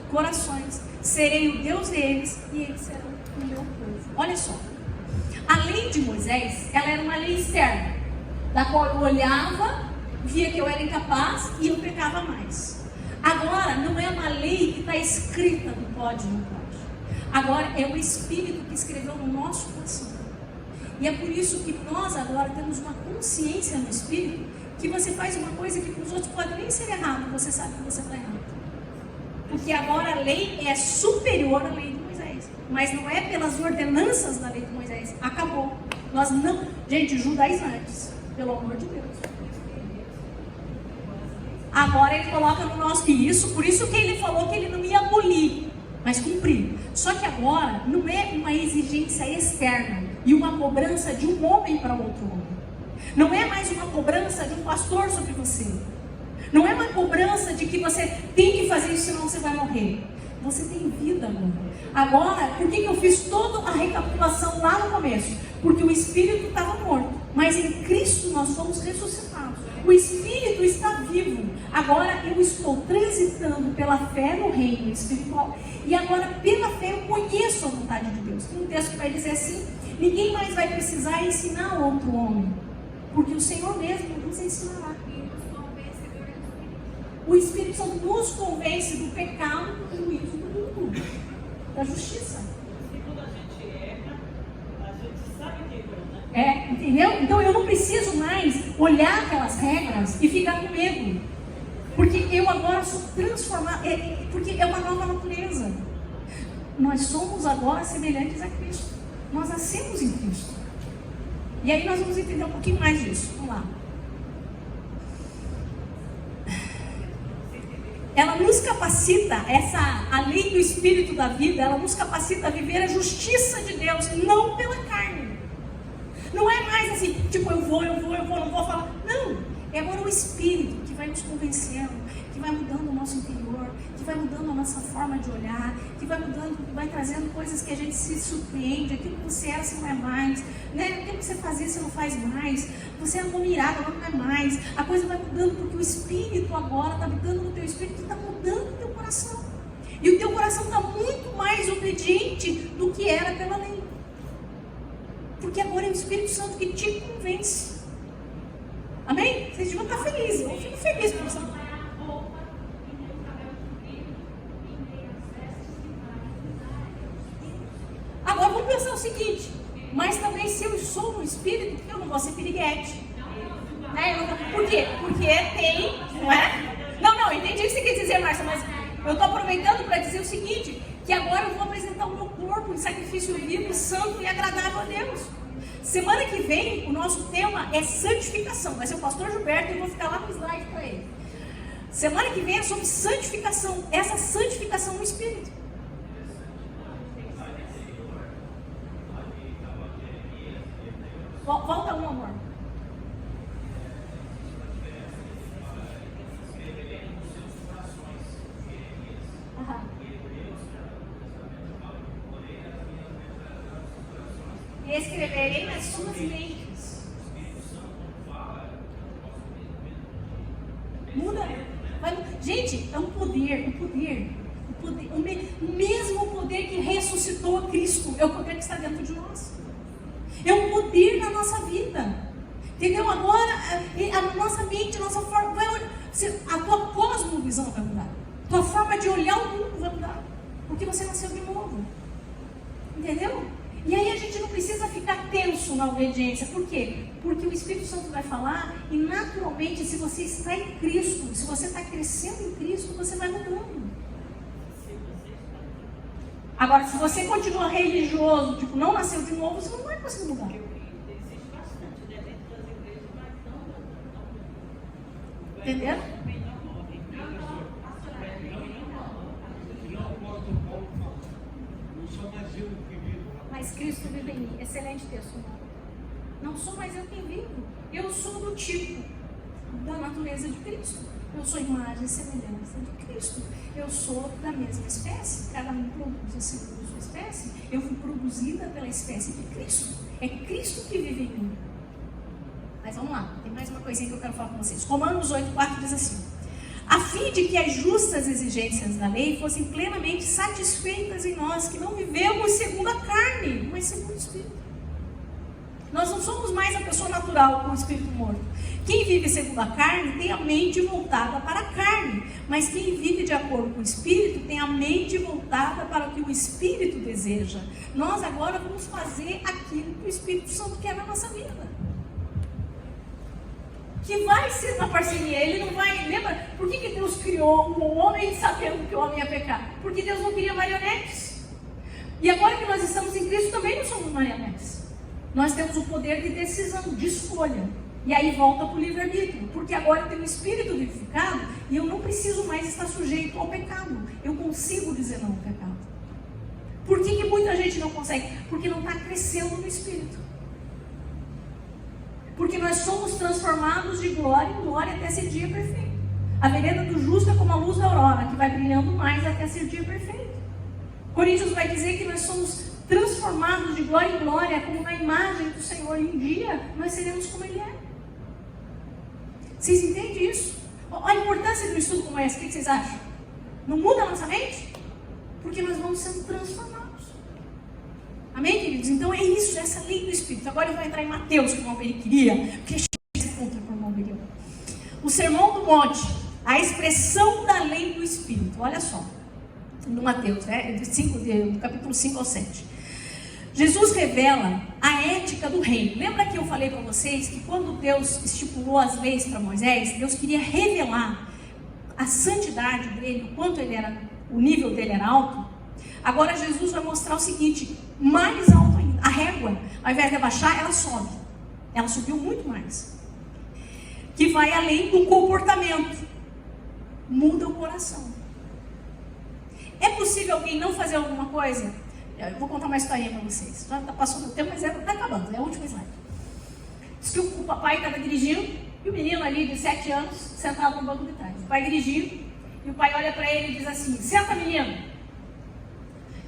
corações. Serei o Deus deles, e eles serão o meu povo. Olha só, a lei de Moisés, ela era uma lei externa, da qual eu olhava, via que eu era incapaz e eu pecava mais. Agora não é uma lei que está escrita no pode ou não pode. Agora é o Espírito que escreveu no nosso coração. E é por isso que nós agora temos uma consciência no Espírito, que você faz uma coisa que para os outros pode nem ser errado, você sabe que você está errado. Porque agora a lei é superior à lei de Moisés. Mas não é pelas ordenanças da lei de Moisés. Acabou. Nós não... Gente, judaizantes, pelo amor de Deus. Agora ele coloca no nosso isso, por isso que ele falou que ele não ia abolir, mas cumprir. Só que agora não é uma exigência externa e uma cobrança de um homem para outro homem. Não é mais uma cobrança de um pastor sobre você. Não é uma cobrança de que você tem que fazer isso, senão você vai morrer. Você tem vida agora. Agora, por que eu fiz toda a recapitulação lá no começo? Porque o Espírito estava morto, mas em Cristo nós fomos ressuscitados. O Espírito está vivo. Agora eu estou transitando pela fé no reino espiritual. E agora pela fé eu conheço a vontade de Deus. Tem um texto que vai dizer assim: ninguém mais vai precisar ensinar outro homem, porque o Senhor mesmo nos ensinará. O Espírito Santo nos convence do pecado, do juízo, do mundo, da justiça. E quando a gente erra, a gente sabe que errou, né? Entendeu? Então eu não preciso mais olhar aquelas regras e ficar com medo. Porque eu agora sou transformado, porque é uma nova natureza. Nós somos agora semelhantes a Cristo. Nós nascemos em Cristo. E aí nós vamos entender um pouquinho mais disso. Vamos lá. Ela nos capacita, a lei do Espírito da vida, ela nos capacita a viver a justiça de Deus, não pela carne. Não é mais assim, tipo, eu vou, não vou falar. Não, é agora o Espírito que vai nos convencendo, que vai mudando o nosso interior, que vai mudando a nossa forma de olhar, que vai mudando, que vai trazendo coisas que a gente se surpreende, aquilo que você era, você não é mais, né? Aquilo que você fazia, você não faz mais. Você era admirado, agora não é mais. A coisa vai mudando porque o Espírito agora está habitando no teu espírito, está mudando o teu coração. E o teu coração está muito mais obediente do que era pela lei. Porque agora é o Espírito Santo que te convence. Amém? Vocês deviam estar felizes. Eu fico feliz por isso. Agora vamos pensar o seguinte. Mas também se eu sou um espírito, eu não vou ser piriguete. Por quê? Porque tem, não é? Não, entendi o que você quer dizer, Márcia, mas eu estou aproveitando para dizer o seguinte, que agora eu vou apresentar o meu corpo em sacrifício vivo, santo e agradável a Deus. Semana que vem, o nosso tema é santificação. Vai ser o pastor Gilberto e eu vou ficar lá no slide para ele. Semana que vem é sobre santificação. Essa santificação no Espírito. Volta um, amor. E escreverei nas suas mentes. Muda. Gente, é um poder, o mesmo poder que ressuscitou Cristo, é o poder que está dentro de nós. É um poder na nossa vida. Entendeu? Agora, a nossa mente, a nossa forma, a tua cosmovisão vai mudar. A tua forma de olhar o mundo vai mudar. Porque você nasceu de novo. Entendeu? E aí a gente não precisa ficar tenso na obediência. Por quê? Porque o Espírito Santo vai falar e naturalmente, se você está em Cristo, se você está crescendo em Cristo, você vai mudando. Agora, se você continua religioso, tipo, não nasceu de novo, você não vai conseguir mudar. Entendeu? Mas Cristo vive em mim. Excelente texto. Não sou mais eu quem vivo. Eu sou do tipo da natureza de Cristo. Eu sou imagem e semelhança de Cristo. Eu sou da mesma espécie. Cada um produz segundo a sua espécie. Eu fui produzida pela espécie de Cristo. É Cristo que vive em mim. Mas vamos lá. Tem mais uma coisinha que eu quero falar com vocês. Romanos 8,4 diz assim: a fim de que as justas exigências da lei fossem plenamente satisfeitas em nós, que não vivemos segundo a carne, mas segundo o Espírito. Nós não somos mais a pessoa natural com o Espírito morto. Quem vive segundo a carne tem a mente voltada para a carne, mas quem vive de acordo com o Espírito tem a mente voltada para o que o Espírito deseja. Nós agora vamos fazer aquilo que o Espírito Santo quer na nossa vida. Que vai ser na parceria, ele não vai... Lembra, por que Deus criou um homem sabendo que o homem ia pecar? Porque Deus não queria marionetes. E agora que nós estamos em Cristo, também não somos marionetes. Nós temos o poder de decisão, de escolha. E aí volta para o livre-arbítrio. Porque agora eu tenho o Espírito vivificado e eu não preciso mais estar sujeito ao pecado. Eu consigo dizer não ao pecado. Por que muita gente não consegue? Porque não está crescendo no Espírito. Porque nós somos transformados de glória em glória até ser dia perfeito. A vereda do justo é como a luz da aurora, que vai brilhando mais até ser dia perfeito. Coríntios vai dizer que nós somos transformados de glória em glória, como na imagem do Senhor. E um dia nós seremos como Ele é. Vocês entendem isso? A importância de um estudo como esse, o que vocês acham? Não muda a nossa mente? Porque nós vamos sendo transformados. Amém, queridos? Então é isso, essa lei do Espírito. Agora eu vou entrar em Mateus, que o irmão Beri queria, porque é contra o irmão Beri. O Sermão do Monte, a expressão da lei do Espírito. Olha só, no Mateus, do capítulo 5 ao 7. Jesus revela a ética do reino. Lembra que eu falei para vocês que quando Deus estipulou as leis para Moisés, Deus queria revelar a santidade dele, o quanto ele era, o nível dele era alto? Agora Jesus vai mostrar o seguinte, mais alto ainda. A régua, ao invés de abaixar, ela sobe. Ela subiu muito mais. Que vai além do comportamento. Muda o coração. É possível alguém não fazer alguma coisa? Eu vou contar uma historinha para vocês. Já está passando o tempo, mas está acabando. É o último slide. Diz que o papai estava dirigindo e o menino ali de 7 anos sentado no banco de trás. O pai dirigindo e o pai olha para ele e diz assim: senta, menino.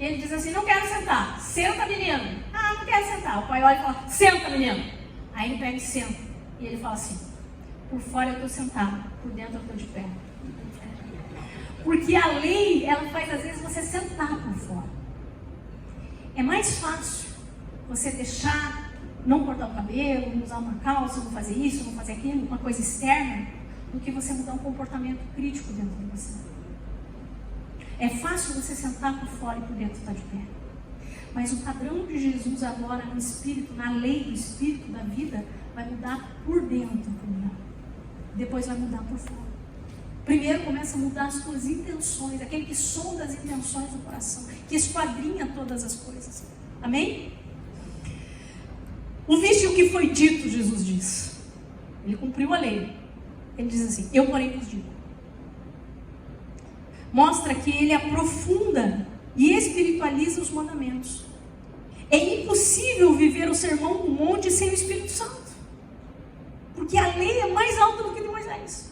Ele diz assim, não quero sentar. Senta, menino. Ah, não quero sentar. O pai olha e fala, senta, menino. Aí ele pega e senta. E ele fala assim, por fora eu estou sentado, por dentro eu estou de pé. Porque a lei, ela faz às vezes você sentar por fora. É mais fácil você deixar, não cortar o cabelo, não usar uma calça, não fazer isso, não fazer aquilo, uma coisa externa, do que você mudar um comportamento crítico dentro de você. É fácil você sentar por fora e por dentro estar de pé. Mas o padrão de Jesus agora no Espírito, na lei do Espírito da vida, vai mudar por dentro primeiro. Depois vai mudar por fora. Primeiro começa a mudar as suas intenções, aquele que sonda as intenções do coração, que esquadrinha todas as coisas. Amém? Ouviste o que foi dito, Jesus diz. Ele cumpriu a lei. Ele diz assim, eu porém vos digo. Mostra que ele aprofunda e espiritualiza os mandamentos. É impossível viver o sermão do monte sem o Espírito Santo. Porque a lei é mais alta do que de Moisés.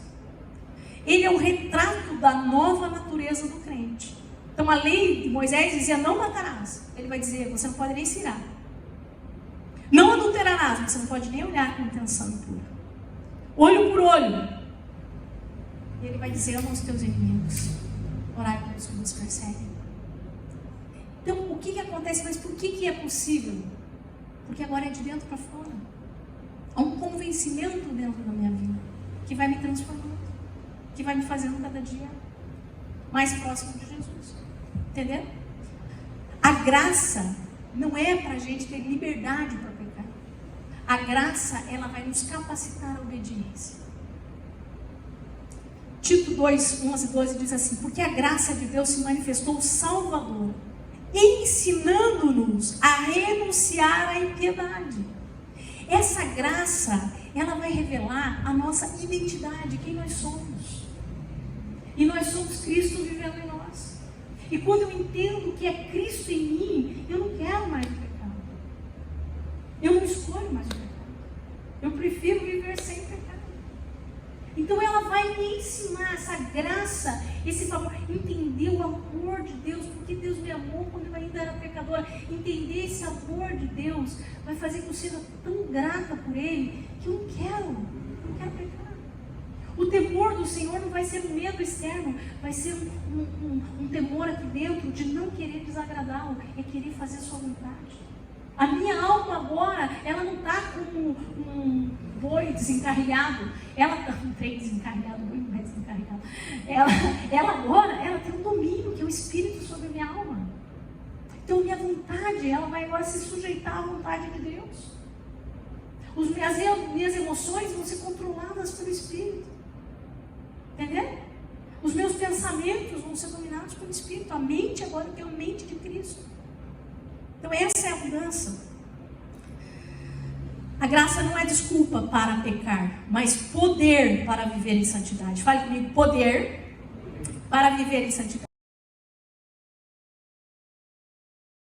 Ele é o retrato da nova natureza do crente. Então a lei de Moisés dizia, não matarás. Ele vai dizer, você não pode nem se irar. Não adulterarás, você não pode nem olhar com intenção impura. Olho por olho. E ele vai dizer, ama os teus inimigos. Orar pelos que nos perseguem. Então, o que acontece? Mas por que é possível? Porque agora é de dentro para fora. Há um convencimento dentro da minha vida que vai me transformando, que vai me fazendo cada dia mais próximo de Jesus. Entendeu? A graça não é para a gente ter liberdade para pecar. A graça, ela vai nos capacitar à obediência. Tito 2, 11 e 12 diz assim, porque a graça de Deus se manifestou salvadora, ensinando-nos a renunciar à impiedade. Essa graça, ela vai revelar a nossa identidade, quem nós somos. E nós somos Cristo vivendo em nós. E quando eu entendo que é Cristo em mim, eu não quero mais o pecado. Eu não escolho mais o pecado. Eu prefiro viver sem pecado. Então ela vai me ensinar essa graça, esse favor, entender o amor de Deus, porque Deus me amou quando eu ainda era pecadora. Entender esse amor de Deus vai fazer que eu seja tão grata por Ele, que eu não quero pecar. O temor do Senhor não vai ser um medo externo, vai ser um temor aqui dentro de não querer desagradá-lo, é querer fazer a sua vontade. A minha alma agora, ela não está como um boi desencarrilhado, um trem desencarrilhado, boi não é desencarrilhado. Ela agora, ela tem um domínio, que é o Espírito sobre a minha alma. Então minha vontade, ela vai agora se sujeitar à vontade de Deus. Minhas emoções vão ser controladas pelo Espírito. Entendeu? Os meus pensamentos vão ser dominados pelo Espírito. A mente agora tem a mente de Cristo. Então essa é a mudança. A graça não é desculpa para pecar, mas poder para viver em santidade. Fale comigo, poder para viver em santidade.